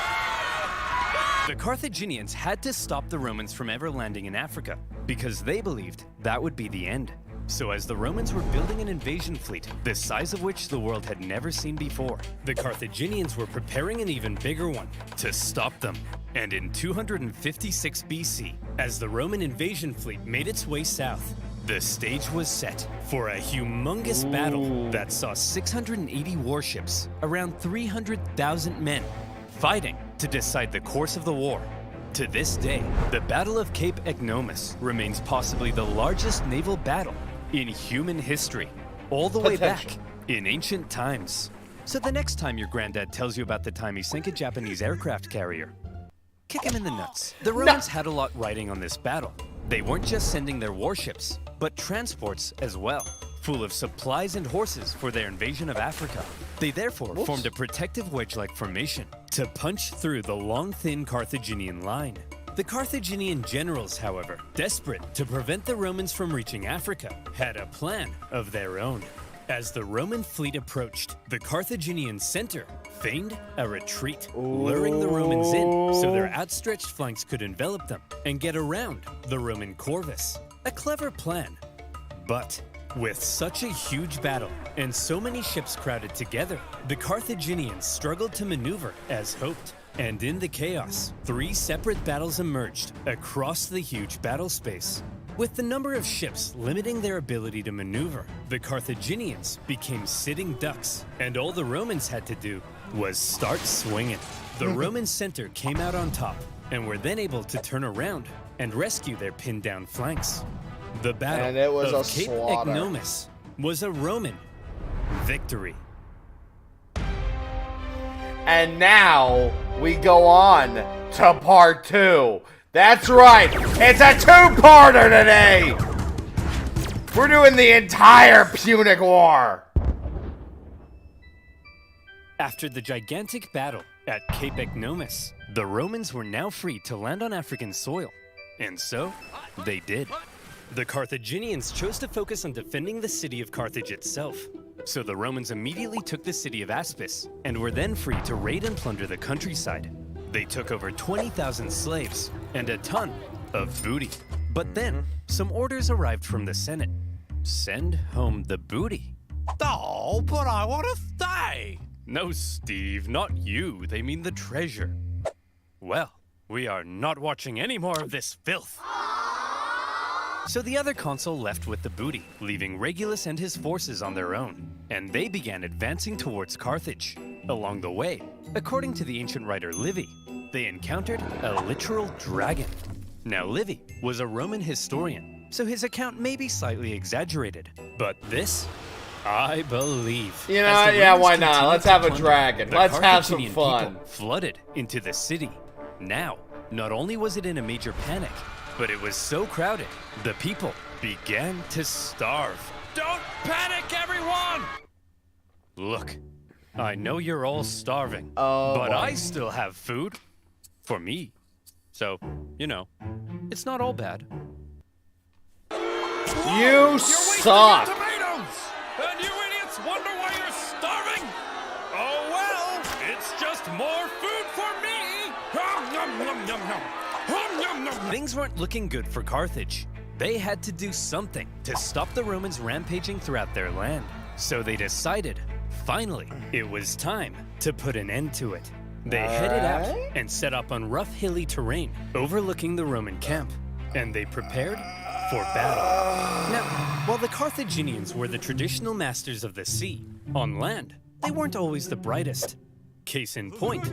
Speaker 2: The Carthaginians had to stop the Romans from ever landing in Africa because they believed that would be the end. So as the Romans were building an invasion fleet, the size of which the world had never seen before, the Carthaginians were preparing an even bigger one to stop them. And in 256 BC, as the Roman invasion fleet made its way south, the stage was set for a humongous battle that saw 680 warships, around 300,000 men, fighting to decide the course of the war. To this day, the Battle of Cape Ecnomus remains possibly the largest naval battle in human history, all the way back in ancient times. So the next time your granddad tells you about the time he sank a Japanese aircraft carrier, kick him in the nuts. The Romans had a lot riding on this battle. They weren't just sending their warships, but transports as well, full of supplies and horses for their invasion of Africa. They therefore formed a protective wedge-like formation to punch through the long, thin Carthaginian line. The Carthaginian generals, however, desperate to prevent the Romans from reaching Africa, had a plan of their own. As the Roman fleet approached, the Carthaginian center feigned a retreat, luring the Romans in so their outstretched flanks could envelop them and get around the Roman corvis. A clever plan, but with such a huge battle and so many ships crowded together, the Carthaginians struggled to maneuver as hoped. And in the chaos, 3 separate battles emerged across the huge battle space. With the number of ships limiting their ability to maneuver, the Carthaginians became sitting ducks, and all the Romans had to do was start swinging. The Roman center came out on top, and were then able to turn around and rescue their pinned down flanks. The battle of Cape Ecnomus was a Roman victory.
Speaker 1: And now we go on to part 2. That's right, it's a 2-parter today. We're doing the entire Punic War.
Speaker 2: After the gigantic battle at Cape Ecnomus, the Romans were now free to land on African soil. And so, they did. The Carthaginians chose to focus on defending the city of Carthage itself. So the Romans immediately took the city of Aspis, and were then free to raid and plunder the countryside. They took over 20,000 slaves, and a ton of booty. But then, some orders arrived from the Senate. Send home the booty.
Speaker 5: Oh, but I want to stay.
Speaker 2: No, Steve, not you. They mean the treasure. Well, we are not watching any more of this filth. So the other consul left with the booty, leaving Regulus and his forces on their own, and they began advancing towards Carthage. Along the way, according to the ancient writer Livy, they encountered a literal dragon. Now Livy was a Roman historian, so his account may be slightly exaggerated, but this, I believe.
Speaker 1: You know,
Speaker 2: As the
Speaker 1: yeah,
Speaker 2: Romans
Speaker 1: why not?
Speaker 2: continued
Speaker 1: Let's
Speaker 2: to
Speaker 1: have a
Speaker 2: plunder,
Speaker 1: dragon.
Speaker 2: the
Speaker 1: Let's have some
Speaker 2: Carthaginian
Speaker 1: fun.
Speaker 2: people flooded into the city. Now, not only was it in a major panic, but it was so crowded, the people began to starve.
Speaker 4: Don't panic, everyone!
Speaker 2: Look, I know you're all starving,
Speaker 1: Oh,
Speaker 2: but
Speaker 1: boy.
Speaker 2: I still have food for me. So, you know, it's not all bad.
Speaker 1: You
Speaker 4: You're wasting
Speaker 1: suck.
Speaker 4: your tomatoes! And you idiots wonder why you're starving? Oh well, it's just more food for me! Hum, yum, yum, yum, yum. Hum, yum, yum, yum.
Speaker 2: Things weren't looking good for Carthage. They had to do something to stop the Romans rampaging throughout their land. So they decided, finally, it was time to put an end to it. They headed out and set up on rough hilly terrain overlooking the Roman camp, and they prepared for battle. Now, while the Carthaginians were the traditional masters of the sea, on land, they weren't always the brightest. Case in point,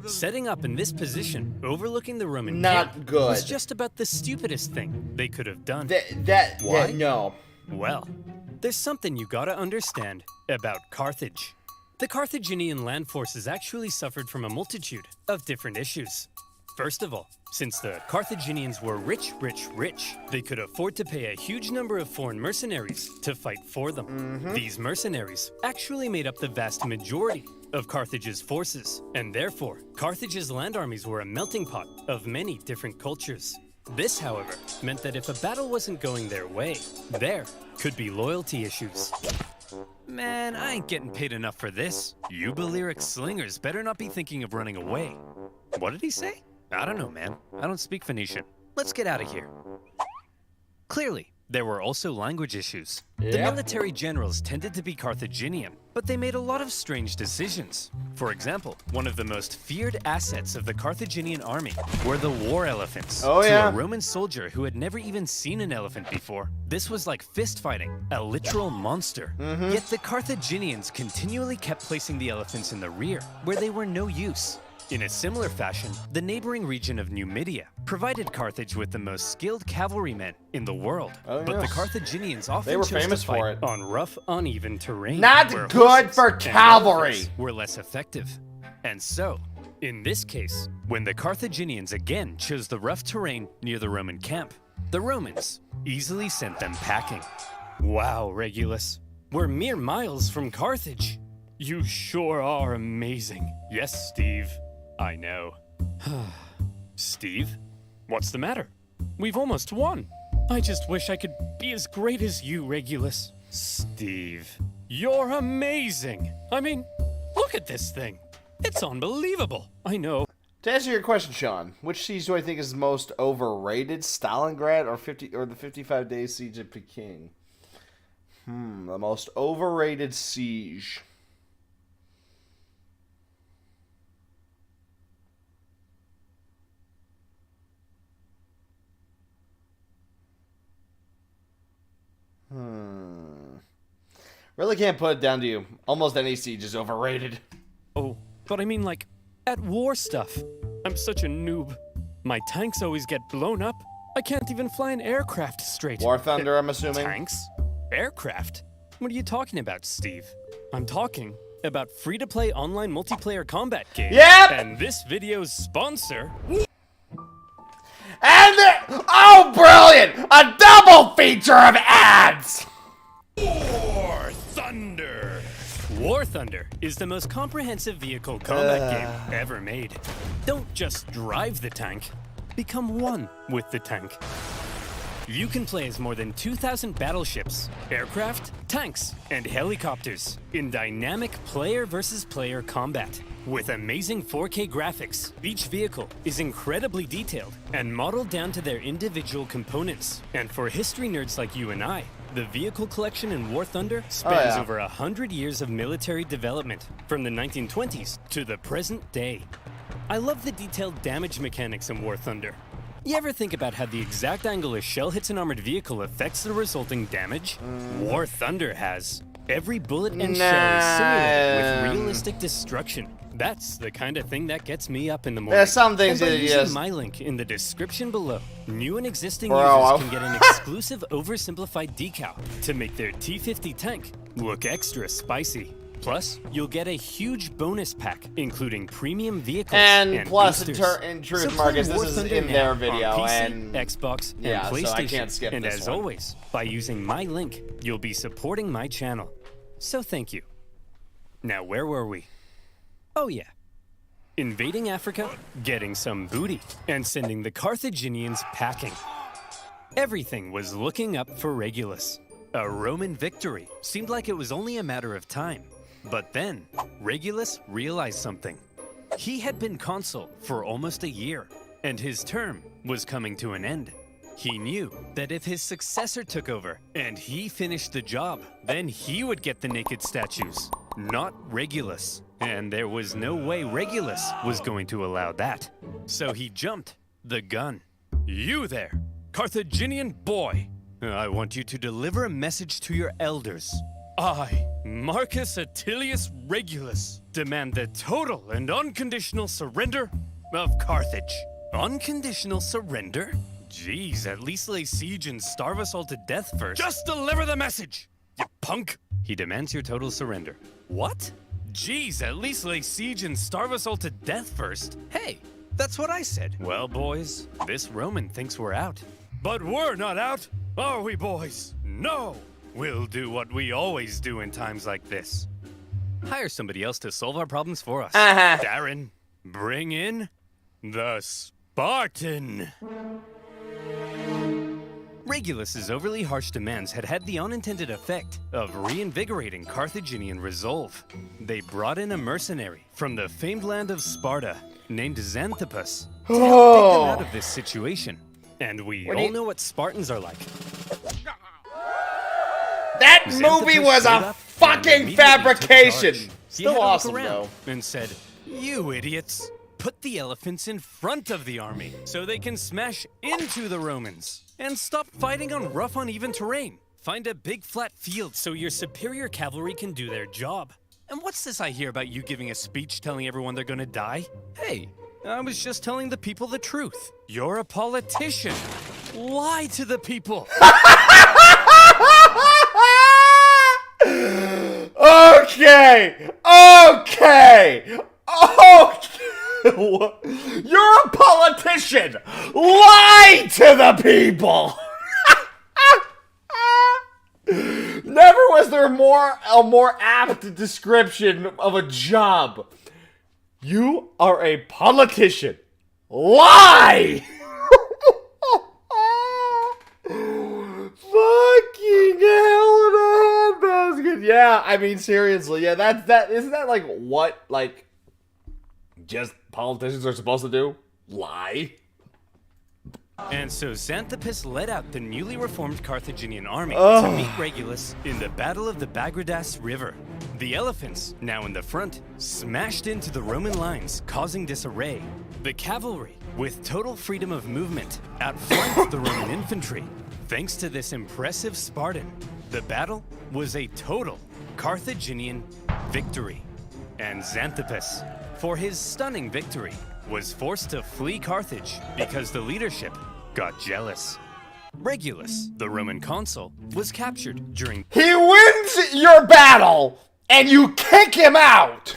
Speaker 2: setting up in this position overlooking the Roman
Speaker 1: Not
Speaker 2: camp
Speaker 1: good.
Speaker 2: was just about the stupidest thing they could have done.
Speaker 1: Yeah, no.
Speaker 2: Well, there's something you gotta understand about Carthage. The Carthaginian land forces actually suffered from a multitude of different issues. First of all, since the Carthaginians were rich, they could afford to pay a huge number of foreign mercenaries to fight for them. These mercenaries actually made up the vast majority of Carthage's forces, and therefore, Carthage's land armies were a melting pot of many different cultures. This, however, meant that if a battle wasn't going their way, there could be loyalty issues. Man, I ain't getting paid enough for this. You Balearic slingers better not be thinking of running away. What did he say? I don't know, man. I don't speak Phoenician. Let's get out of here. Clearly, there were also language issues. The
Speaker 1: Yep.
Speaker 2: military generals tended to be Carthaginian, but they made a lot of strange decisions. For example, one of the most feared assets of the Carthaginian army were the war elephants.
Speaker 1: Oh,
Speaker 2: To
Speaker 1: yeah.
Speaker 2: a Roman soldier who had never even seen an elephant before, this was like fist fighting, a literal monster. Yet the Carthaginians continually kept placing the elephants in the rear, where they were no use. In a similar fashion, the neighboring region of Numidia provided Carthage with the most skilled cavalrymen in the world.
Speaker 1: Oh,
Speaker 2: But the
Speaker 1: yes.
Speaker 2: Carthaginians often
Speaker 1: were
Speaker 2: chose
Speaker 1: famous
Speaker 2: to
Speaker 1: for
Speaker 2: fight
Speaker 1: it.
Speaker 2: on rough, uneven terrain.
Speaker 1: Not
Speaker 2: where
Speaker 1: good
Speaker 2: horses
Speaker 1: for
Speaker 2: and
Speaker 1: cavalry.
Speaker 2: elephants were less effective. And so, in this case, when the Carthaginians again chose the rough terrain near the Roman camp, the Romans easily sent them packing. Wow, Regulus, we're mere miles from Carthage. You sure are amazing. Yes, Steve, I know. Steve, what's the matter? We've almost won. I just wish I could be as great as you, Regulus. Steve, you're amazing. I mean, look at this thing. It's unbelievable. I know.
Speaker 1: To answer your question, Sean, which siege do I think is most overrated, Stalingrad or the 55-day siege of Peking? The most overrated siege. Really can't put it down to you. Almost any siege is overrated.
Speaker 3: Oh, but I mean like, at war stuff. I'm such a noob. My tanks always get blown up. I can't even fly an aircraft straight.
Speaker 1: War Thunder, I'm assuming.
Speaker 2: Tanks? Aircraft? What are you talking about, Steve?
Speaker 3: I'm talking about free-to-play online multiplayer combat games.
Speaker 1: Yep!
Speaker 3: And this video's sponsor...
Speaker 1: And oh, brilliant! A double feature of ads!
Speaker 4: War Thunder!
Speaker 2: War Thunder is the most comprehensive vehicle combat game ever made. Don't just drive the tank, become one with the tank. You can play as more than 2,000 battleships, aircraft, tanks, and helicopters in dynamic player versus player combat. With amazing 4K graphics, each vehicle is incredibly detailed and modeled down to their individual components. And for history nerds like you and I, the vehicle collection in War Thunder spans
Speaker 1: yeah.
Speaker 2: over 100 years of military development, from the 1920s to the present day. I love the detailed damage mechanics in War Thunder. You ever think about how the exact angle a shell hits an armored vehicle affects the resulting damage? War Thunder has. Every bullet and shell is simulated with realistic destruction. That's the kind of thing that gets me up in the morning.
Speaker 1: There's some things
Speaker 2: and by
Speaker 1: that
Speaker 2: using
Speaker 1: just...
Speaker 2: my link in the description below, new and existing
Speaker 1: Bro,
Speaker 2: users can get an exclusive oversimplified decal to make their T50 tank look extra spicy. Plus, you'll get a huge bonus pack, including premium vehicles
Speaker 1: And plus,
Speaker 2: boosters.
Speaker 1: in truth,
Speaker 2: So play
Speaker 1: Marcus, this
Speaker 2: War
Speaker 1: is
Speaker 2: Thunder
Speaker 1: in
Speaker 2: now
Speaker 1: their
Speaker 2: on
Speaker 1: video,
Speaker 2: PC,
Speaker 1: and
Speaker 2: Xbox,
Speaker 1: yeah,
Speaker 2: and
Speaker 1: so I
Speaker 2: PlayStation.
Speaker 1: can't skip
Speaker 2: and
Speaker 1: this
Speaker 2: as
Speaker 1: one.
Speaker 2: always, by using my link, you'll be supporting my channel. So thank you. Now, where were we? Oh yeah. Invading Africa, getting some booty, and sending the Carthaginians packing. Everything was looking up for Regulus. A Roman victory seemed like it was only a matter of time. But then, Regulus realized something. He had been consul for almost a year, and his term was coming to an end. He knew that if his successor took over and he finished the job, then he would get the naked statues, not Regulus. And there was no way Regulus was going to allow that. So he jumped the gun.
Speaker 4: You there, Carthaginian boy.
Speaker 2: I want you to deliver a message to your elders.
Speaker 4: I, Marcus Attilius Regulus, demand the total and unconditional surrender of Carthage.
Speaker 2: Unconditional surrender? Jeez, at least lay siege and starve us all to death first.
Speaker 4: Just deliver the message, you punk.
Speaker 2: He demands your total surrender. What?
Speaker 4: Jeez, at least lay siege and starve us all to death first.
Speaker 2: Hey, that's what I said. Well, boys, this Roman thinks we're out.
Speaker 4: But we're not out, are we, boys? No.
Speaker 2: We'll do what we always do in times like this. Hire somebody else to solve our problems for us.
Speaker 4: Darren, bring in the Spartan.
Speaker 2: Regulus's overly harsh demands had the unintended effect of reinvigorating Carthaginian resolve. They brought in a mercenary from the famed land of Sparta named Xanthippus to help take them out of this situation. And we all know what Spartans are like.
Speaker 1: That
Speaker 2: Xanthippus
Speaker 1: movie was
Speaker 2: showed
Speaker 1: a
Speaker 2: up and
Speaker 1: fucking
Speaker 2: immediately took
Speaker 1: fabrication.
Speaker 2: charge. He
Speaker 1: Still
Speaker 2: had a look
Speaker 1: awesome,
Speaker 2: around
Speaker 1: though.
Speaker 2: and said, "You idiots, put the elephants in front of the army so they can smash into the Romans. And stop fighting on rough, uneven terrain. Find a big flat field so your superior cavalry can do their job. And what's this I hear about you giving a speech telling everyone they're gonna die? Hey, I was just telling the people the truth. You're a politician. Lie to the people."
Speaker 1: Okay. You're a politician. Lie to the people. Never was there a more apt description of a job. You are a politician. Lie. Fucking hell in a handbasket. Yeah, I mean, seriously, yeah, that isn't that like what like just politicians are supposed to do? Lie.
Speaker 2: And so Xanthippus led out the newly reformed Carthaginian army to meet Regulus in the Battle of the Bagridas River. The elephants, now in the front, smashed into the Roman lines, causing disarray. The cavalry, with total freedom of movement, outflanked the Roman infantry. Thanks to this impressive Spartan, the battle was a total Carthaginian victory. And Xanthippus, for his stunning victory, was forced to flee Carthage because the leadership got jealous. Regulus, the Roman consul, was captured during...
Speaker 1: He wins your battle, and you kick him out.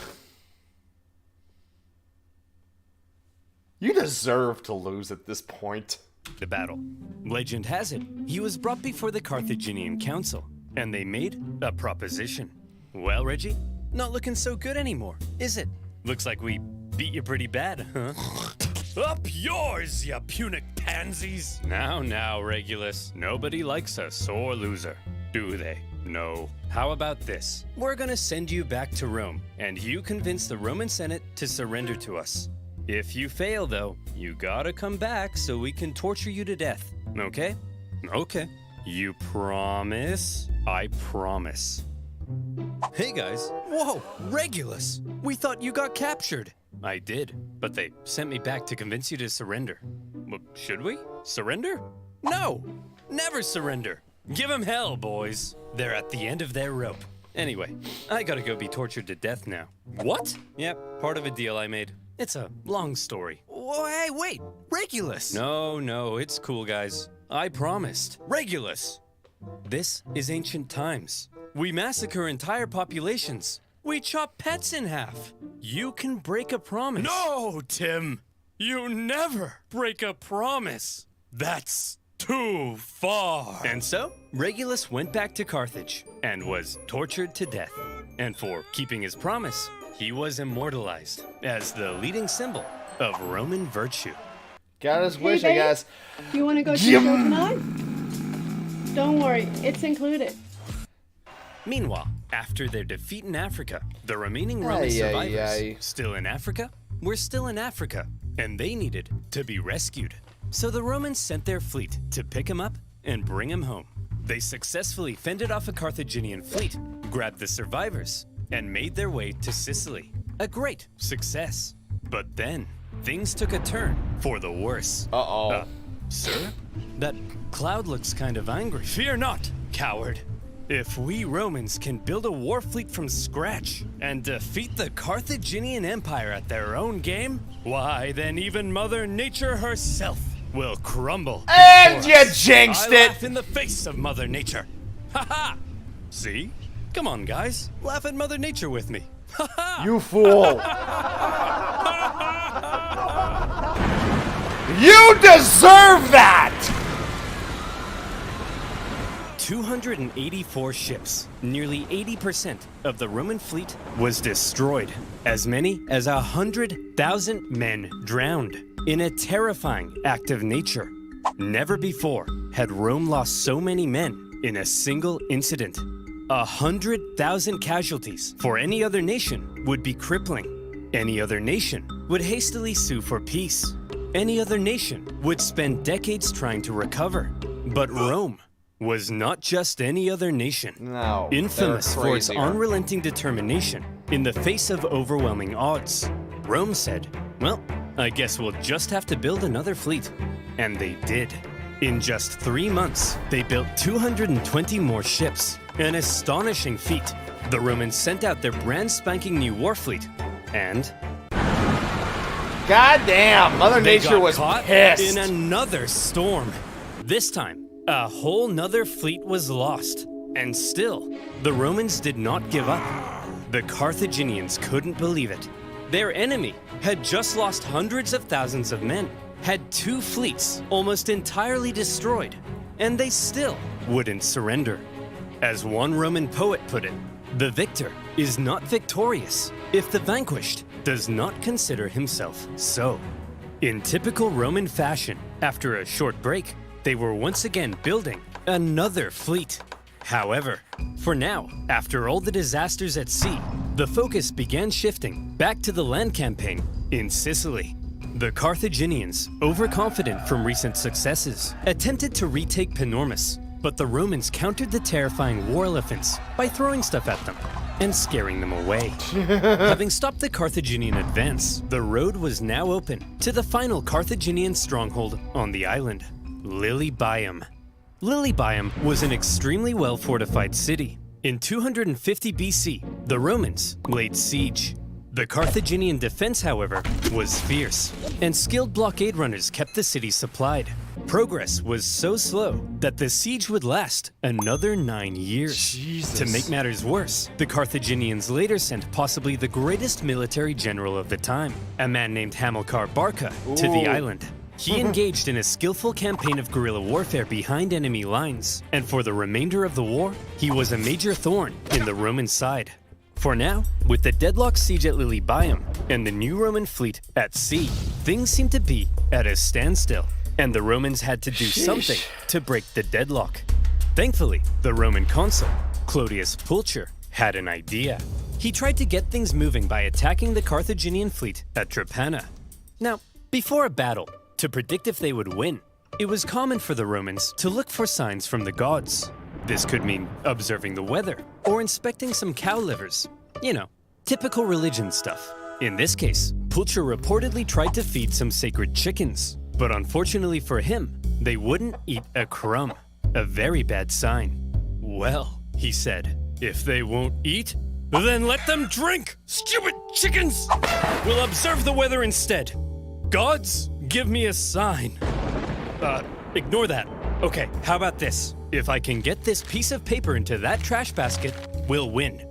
Speaker 1: You deserve to lose at this point.
Speaker 2: the battle. Legend has it, he was brought before the Carthaginian council, and they made a proposition. Well, Reggie, not looking so good anymore, is it? Looks like we beat you pretty bad, huh?
Speaker 4: Up yours, you Punic pansies!
Speaker 2: Now, Regulus, nobody likes a sore loser, do they? No. How about this? We're gonna send you back to Rome, and you convince the Roman Senate to surrender to us. If you fail, though, you gotta come back so we can torture you to death, okay? Okay. You promise? I promise. Hey guys. Whoa, Regulus! We thought you got captured. I did, but they sent me back to convince you to surrender.
Speaker 3: Should we? Surrender? No! Never surrender! Give 'em hell, boys. They're at the end of their rope. Anyway, I gotta go be tortured to death now. What? Yep, part of a deal I made. It's a long story.
Speaker 5: Whoa, hey, wait! Regulus!
Speaker 3: No, it's cool, guys. I promised. Regulus! This is ancient times. We massacre entire populations. We chop pets in half. You can break a promise.
Speaker 4: No, Tim! You never break a promise! That's too far!
Speaker 3: And so, Regulus went back to Carthage and was tortured to death. And for keeping his promise, he was immortalized as the leading symbol of Roman virtue.
Speaker 1: Got his wish,
Speaker 7: Hey,
Speaker 1: I guess.
Speaker 7: You want to go to the show tonight? Don't worry, it's included.
Speaker 3: Meanwhile, after their defeat in Africa, the remaining Roman survivors, still in Africa, were still in Africa, and they needed to be rescued. So the Romans sent their fleet to pick him up and bring him home. They successfully fended off a Carthaginian fleet, grabbed the survivors, and made their way to Sicily. A great success. But then, things took a turn for the worse.
Speaker 1: Uh-oh.
Speaker 3: Sir? That cloud looks kind of angry. Fear not, coward. If we Romans can build a war fleet from scratch and defeat the Carthaginian Empire at their own game, why, then even Mother Nature herself will crumble.
Speaker 1: And you
Speaker 3: before us.
Speaker 1: jinxed
Speaker 3: I
Speaker 1: it!
Speaker 3: laugh in the face of Mother Nature. Ha ha! See? Come on, guys. Laugh at Mother Nature with me. Ha ha!
Speaker 1: You fool! You deserve that!
Speaker 3: 284 ships, nearly 80% of the Roman fleet was destroyed. As many as 100,000 men drowned in a terrifying act of nature. Never before had Rome lost so many men in a single incident. 100,000 casualties for any other nation would be crippling. Any other nation would hastily sue for peace. Any other nation would spend decades trying to recover. But Rome was not just any other nation.
Speaker 1: No.
Speaker 3: Infamous
Speaker 1: they're
Speaker 3: for its
Speaker 1: crazier.
Speaker 3: unrelenting determination in the face of overwhelming odds, Rome said, well, I guess we'll just have to build another fleet. And they did. In just 3 months, they built 220 more ships. An astonishing feat. The Romans sent out their brand spanking new war fleet, and
Speaker 1: Goddamn, Mother
Speaker 3: they
Speaker 1: Nature
Speaker 3: got
Speaker 1: was
Speaker 3: caught
Speaker 1: pissed.
Speaker 3: in another storm. This time, a whole nother fleet was lost. And still, the Romans did not give up. The Carthaginians couldn't believe it. Their enemy had just lost hundreds of thousands of men, had 2 fleets almost entirely destroyed, and they still wouldn't surrender. As one Roman poet put it, the victor is not victorious if the vanquished does not consider himself so. In typical Roman fashion, after a short break, they were once again building another fleet. However, for now, after all the disasters at sea, the focus began shifting back to the land campaign in Sicily. The Carthaginians, overconfident from recent successes, attempted to retake Ecnomus, but the Romans countered the terrifying war elephants by throwing stuff at them and scaring them away. Having stopped the Carthaginian advance, the road was now open to the final Carthaginian stronghold on the island, Lilybaeum. Lilybaeum was an extremely well-fortified city. In 250 BC, the Romans laid siege. The Carthaginian defense, however, was fierce, and skilled blockade runners kept the city supplied. Progress was so slow that the siege would last another 9 years.
Speaker 1: Jesus.
Speaker 3: To make matters worse, the Carthaginians later sent possibly the greatest military general of the time, a man named Hamilcar Barca, to the
Speaker 1: Ooh.
Speaker 3: island. He engaged in a skillful campaign of guerrilla warfare behind enemy lines, and for the remainder of the war, he was a major thorn in the Roman side. For now, with the deadlocked siege at Lilybaeum and the new Roman fleet at sea, things seemed to be at a standstill, and the Romans had to do something to break the deadlock. Thankfully, the Roman consul, Clodius Pulcher, had an idea. He tried to get things moving by attacking the Carthaginian fleet at Trapana. Now, before a battle, to predict if they would win, it was common for the Romans to look for signs from the gods. This could mean observing the weather or inspecting some cow livers. You know, typical religion stuff. In this case, Pulcher reportedly tried to feed some sacred chickens. But unfortunately for him, they wouldn't eat a crumb. A very bad sign. Well, he said, if they won't eat, then let them drink! Stupid chickens! We'll observe the weather instead. Gods, give me a sign. Ignore that. Okay, how about this? If I can get this piece of paper into that trash basket, we'll win.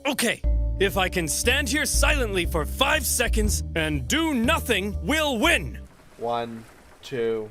Speaker 3: Okay, if I can stand here silently for 5 seconds and do nothing, we'll win!
Speaker 1: 1, 2,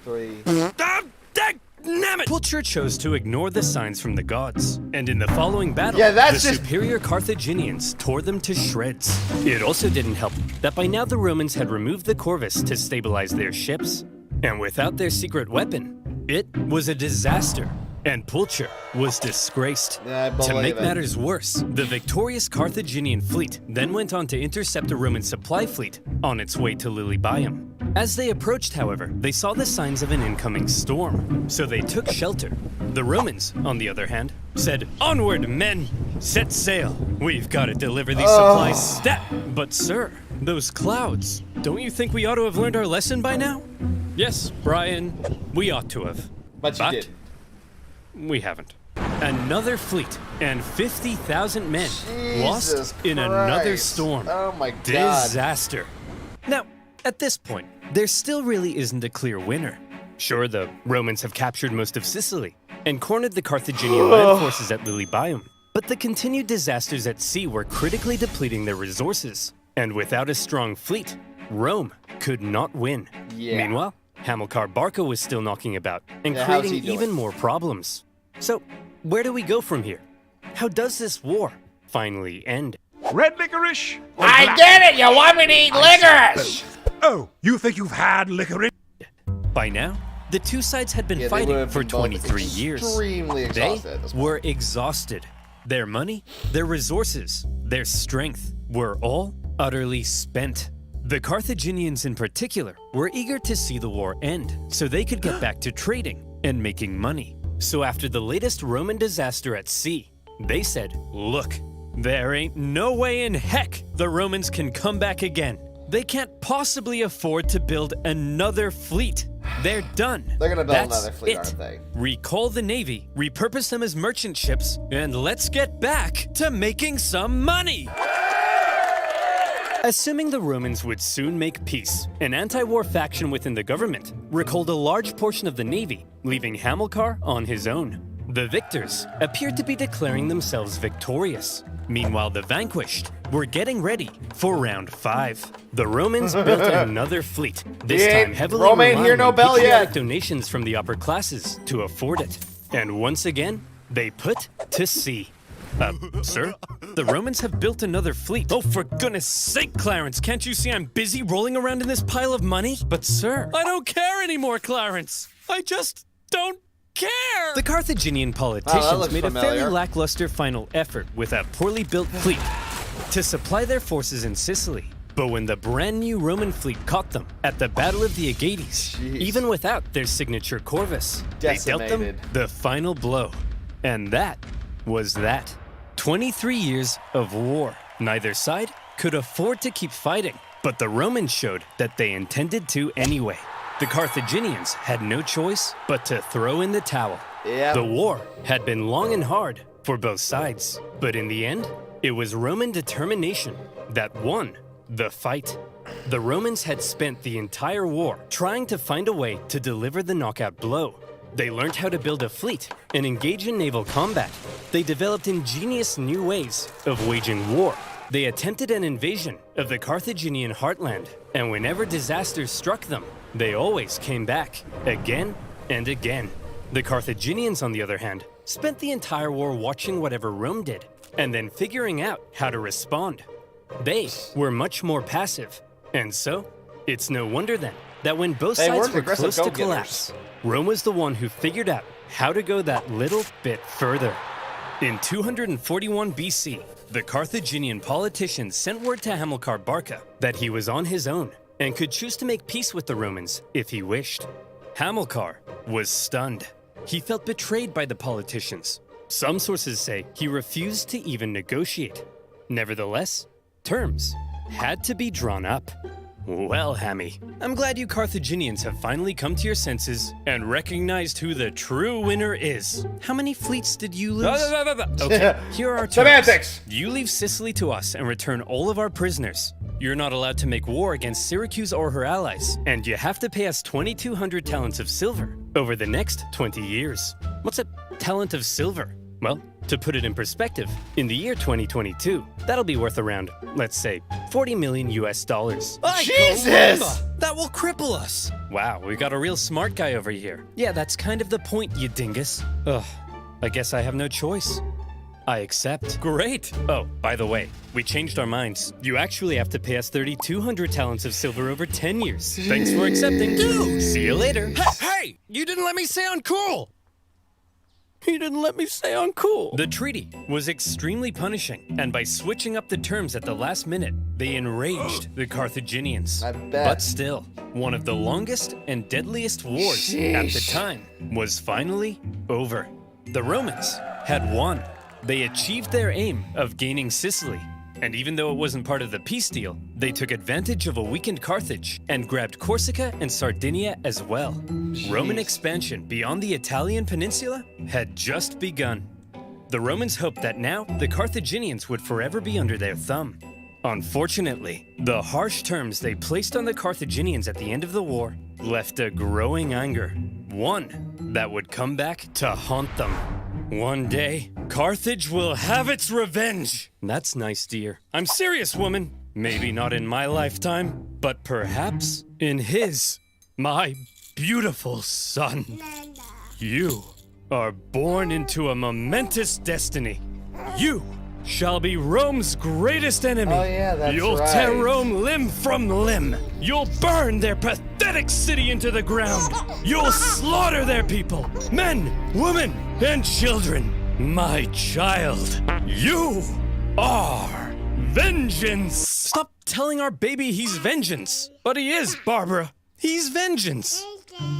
Speaker 1: 3.
Speaker 3: Dammit! Pulcher chose to ignore the signs from the gods, and in the following battle,
Speaker 1: that's
Speaker 3: the
Speaker 1: just...
Speaker 3: superior Carthaginians tore them to shreds. It also didn't help that by now the Romans had removed the corvis to stabilize their ships, and without their secret weapon, it was a disaster, and Pulcher was disgraced.
Speaker 1: Yeah, I
Speaker 3: To
Speaker 1: believe
Speaker 3: make
Speaker 1: it.
Speaker 3: matters worse, the victorious Carthaginian fleet then went on to intercept a Roman supply fleet on its way to Lilybaeum. As they approached, however, they saw the signs of an incoming storm, so they took shelter. The Romans, on the other hand, said, "Onward, men! Set sail! We've got to deliver these supplies stat." But sir, those clouds, don't you think we ought to have learned our lesson by now? Yes, Brian, we ought to have.
Speaker 1: But you did.
Speaker 3: We haven't. Another fleet and 50,000 men lost
Speaker 1: Jesus
Speaker 3: in another
Speaker 1: Christ.
Speaker 3: storm.
Speaker 1: Oh my God.
Speaker 3: Disaster. Now, at this point, there still really isn't a clear winner. Sure, the Romans have captured most of Sicily and cornered the Carthaginian land forces at Lilybaeum, but the continued disasters at sea were critically depleting their resources, and without a strong fleet, Rome could not win.
Speaker 1: Yeah.
Speaker 3: Meanwhile, Hamilcar Barca was still knocking about and
Speaker 1: Yeah, how's he
Speaker 3: creating
Speaker 1: doing?
Speaker 3: even more problems. So, where do we go from here? How does this war finally end?
Speaker 8: Red licorice? Or
Speaker 1: I
Speaker 8: black?
Speaker 1: get it! You want me to eat licorice!
Speaker 8: Oh, you think you've had licorice?
Speaker 3: By now, the two sides had been
Speaker 1: Yeah, they
Speaker 3: fighting
Speaker 1: would've
Speaker 3: for
Speaker 1: been both
Speaker 3: 23 years.
Speaker 1: extremely exhausted
Speaker 3: They
Speaker 1: at this point.
Speaker 3: were exhausted. Their money, their resources, their strength were all utterly spent. The Carthaginians in particular were eager to see the war end so they could get back to trading and making money. So after the latest Roman disaster at sea, they said, look, there ain't no way in heck the Romans can come back again. They can't possibly afford to build another fleet. They're done.
Speaker 1: They're gonna build
Speaker 3: That's
Speaker 1: another fleet,
Speaker 3: it.
Speaker 1: aren't they?
Speaker 3: Recall the Navy, repurpose them as merchant ships, and let's get back to making some money! Assuming the Romans would soon make peace, an anti-war faction within the government recalled a large portion of the navy, leaving Hamilcar on his own. The victors appeared to be declaring themselves victorious. Meanwhile, the vanquished were getting ready for round 5. The Romans built another fleet, this
Speaker 1: Yeah,
Speaker 3: time heavily
Speaker 1: Rome ain't
Speaker 3: relying
Speaker 1: hear no
Speaker 3: on
Speaker 1: bell
Speaker 3: patriotic
Speaker 1: yet.
Speaker 3: donations from the upper classes to afford it. And once again, they put to sea. Sir? The Romans have built another fleet. Oh, for goodness sake, Clarence, can't you see I'm busy rolling around in this pile of money? But sir, I don't care anymore, Clarence. I just don't care. The Carthaginian politicians
Speaker 1: looks
Speaker 3: made a
Speaker 1: familiar.
Speaker 3: fairly lackluster final effort with a poorly built fleet to supply their forces in Sicily. But when the brand new Roman fleet caught them at the Battle of the Agades,
Speaker 1: Jeez.
Speaker 3: even without their signature corvis, they dealt them
Speaker 1: Decimated.
Speaker 3: the final blow. And that was that. 23 years of war. Neither side could afford to keep fighting, but the Romans showed that they intended to anyway. The Carthaginians had no choice but to throw in the towel.
Speaker 1: Yep.
Speaker 3: The war had been long and hard for both sides, but in the end, it was Roman determination that won the fight. The Romans had spent the entire war trying to find a way to deliver the knockout blow. They learned how to build a fleet and engage in naval combat. They developed ingenious new ways of waging war. They attempted an invasion of the Carthaginian heartland, and whenever disasters struck them, they always came back, again and again. The Carthaginians, on the other hand, spent the entire war watching whatever Rome did, and then figuring out how to respond. They were much more passive, and so, it's no wonder then that when both
Speaker 1: They
Speaker 3: sides
Speaker 1: weren't
Speaker 3: were
Speaker 1: aggressive
Speaker 3: close to
Speaker 1: go-getters.
Speaker 3: collapse, Rome was the one who figured out how to go that little bit further. In 241 BC, the Carthaginian politicians sent word to Hamilcar Barca that he was on his own and could choose to make peace with the Romans if he wished. Hamilcar was stunned. He felt betrayed by the politicians. Some sources say he refused to even negotiate. Nevertheless, terms had to be drawn up. Well, Hammy, I'm glad you Carthaginians have finally come to your senses and recognized who the true winner is. How many fleets did you lose? Okay, here are our terms.
Speaker 1: Semantics.
Speaker 3: You leave Sicily to us and return all of our prisoners. You're not allowed to make war against Syracuse or her allies, and you have to pay us 2,200 talents of silver over the next 20 years. What's a talent of silver? Well, to put it in perspective, in the year 2022, that'll be worth around, let's say, 40 million US dollars.
Speaker 1: Jesus!
Speaker 5: That will cripple us.
Speaker 3: Wow, we got a real smart guy over here. Yeah, that's kind of the point, you dingus. Ugh, I guess I have no choice. I accept.
Speaker 5: Great.
Speaker 3: Oh, by the way, we changed our minds. You actually have to pay us 3,200 talents of silver over 10 years. Thanks for accepting.
Speaker 5: Dude!
Speaker 3: See you later.
Speaker 5: Hey, you didn't let me say uncool.
Speaker 3: He didn't let me stay on cool. The treaty was extremely punishing, and by switching up the terms at the last minute, they enraged the Carthaginians.
Speaker 1: I bet.
Speaker 3: But still, one of the longest and deadliest wars at the time was finally over. The Romans had won. They achieved their aim of gaining Sicily, and even though it wasn't part of the peace deal, they took advantage of a weakened Carthage and grabbed Corsica and Sardinia as well. Roman expansion beyond the Italian peninsula had just begun. The Romans hoped that now the Carthaginians would forever be under their thumb. Unfortunately, the harsh terms they placed on the Carthaginians at the end of the war left a growing anger, one that would come back to haunt them. One day, Carthage will have its revenge. That's nice, dear. I'm serious, woman. Maybe not in my lifetime, but perhaps in his. My beautiful son. You are born into a momentous destiny. You shall be Rome's greatest enemy.
Speaker 1: Oh, yeah, that's
Speaker 3: You'll
Speaker 1: right.
Speaker 3: tear Rome limb from limb. You'll burn their pathetic city into the ground. You'll slaughter their people, men, women, and children. My child, you are vengeance. Stop telling our baby he's vengeance. But he is, Barbara. He's vengeance.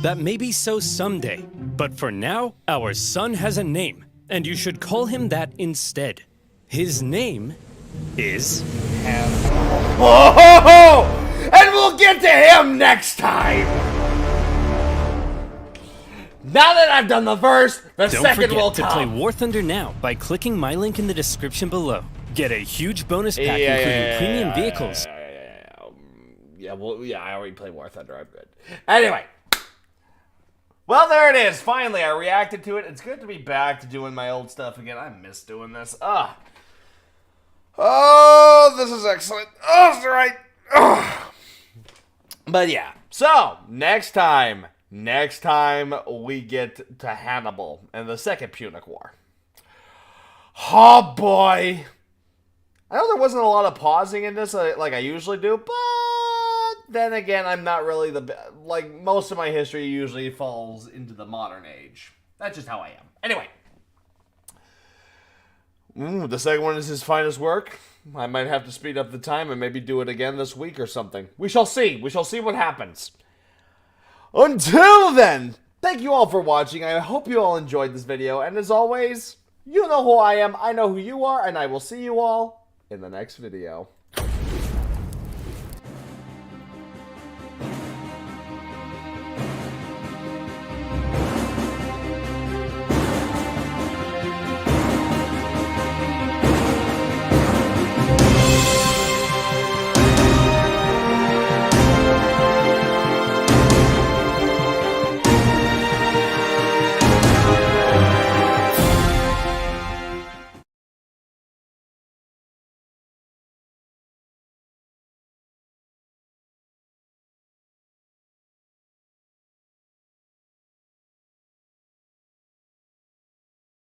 Speaker 3: That may be so someday, but for now, our son has a name, and you should call him that instead. His name is...
Speaker 1: Oh! And we'll get to him next time! Now that I've done the first, the
Speaker 3: Don't
Speaker 1: second
Speaker 3: forget
Speaker 1: will
Speaker 3: to
Speaker 1: come.
Speaker 3: play War Thunder now by clicking my link in the description below. Get a huge bonus pack including premium vehicles.
Speaker 1: Yeah, I already played War Thunder. I'm good. Anyway. Well, there it is. Finally, I reacted to it. It's good to be back to doing my old stuff again. I miss doing this. Oh, this is excellent. Oh, that's right. But yeah. So, next time we get to Hannibal and the Second Punic War. Oh, boy. I know there wasn't a lot of pausing in this like I usually do, but then again, I'm not really like, most of my history usually falls into the modern age. That's just how I am. Anyway. The second one is his finest work. I might have to speed up the time and maybe do it again this week or something. We shall see. We shall see what happens. Until then, thank you all for watching. I hope you all enjoyed this video. And as always, you know who I am, I know who you are, and I will see you all in the next video.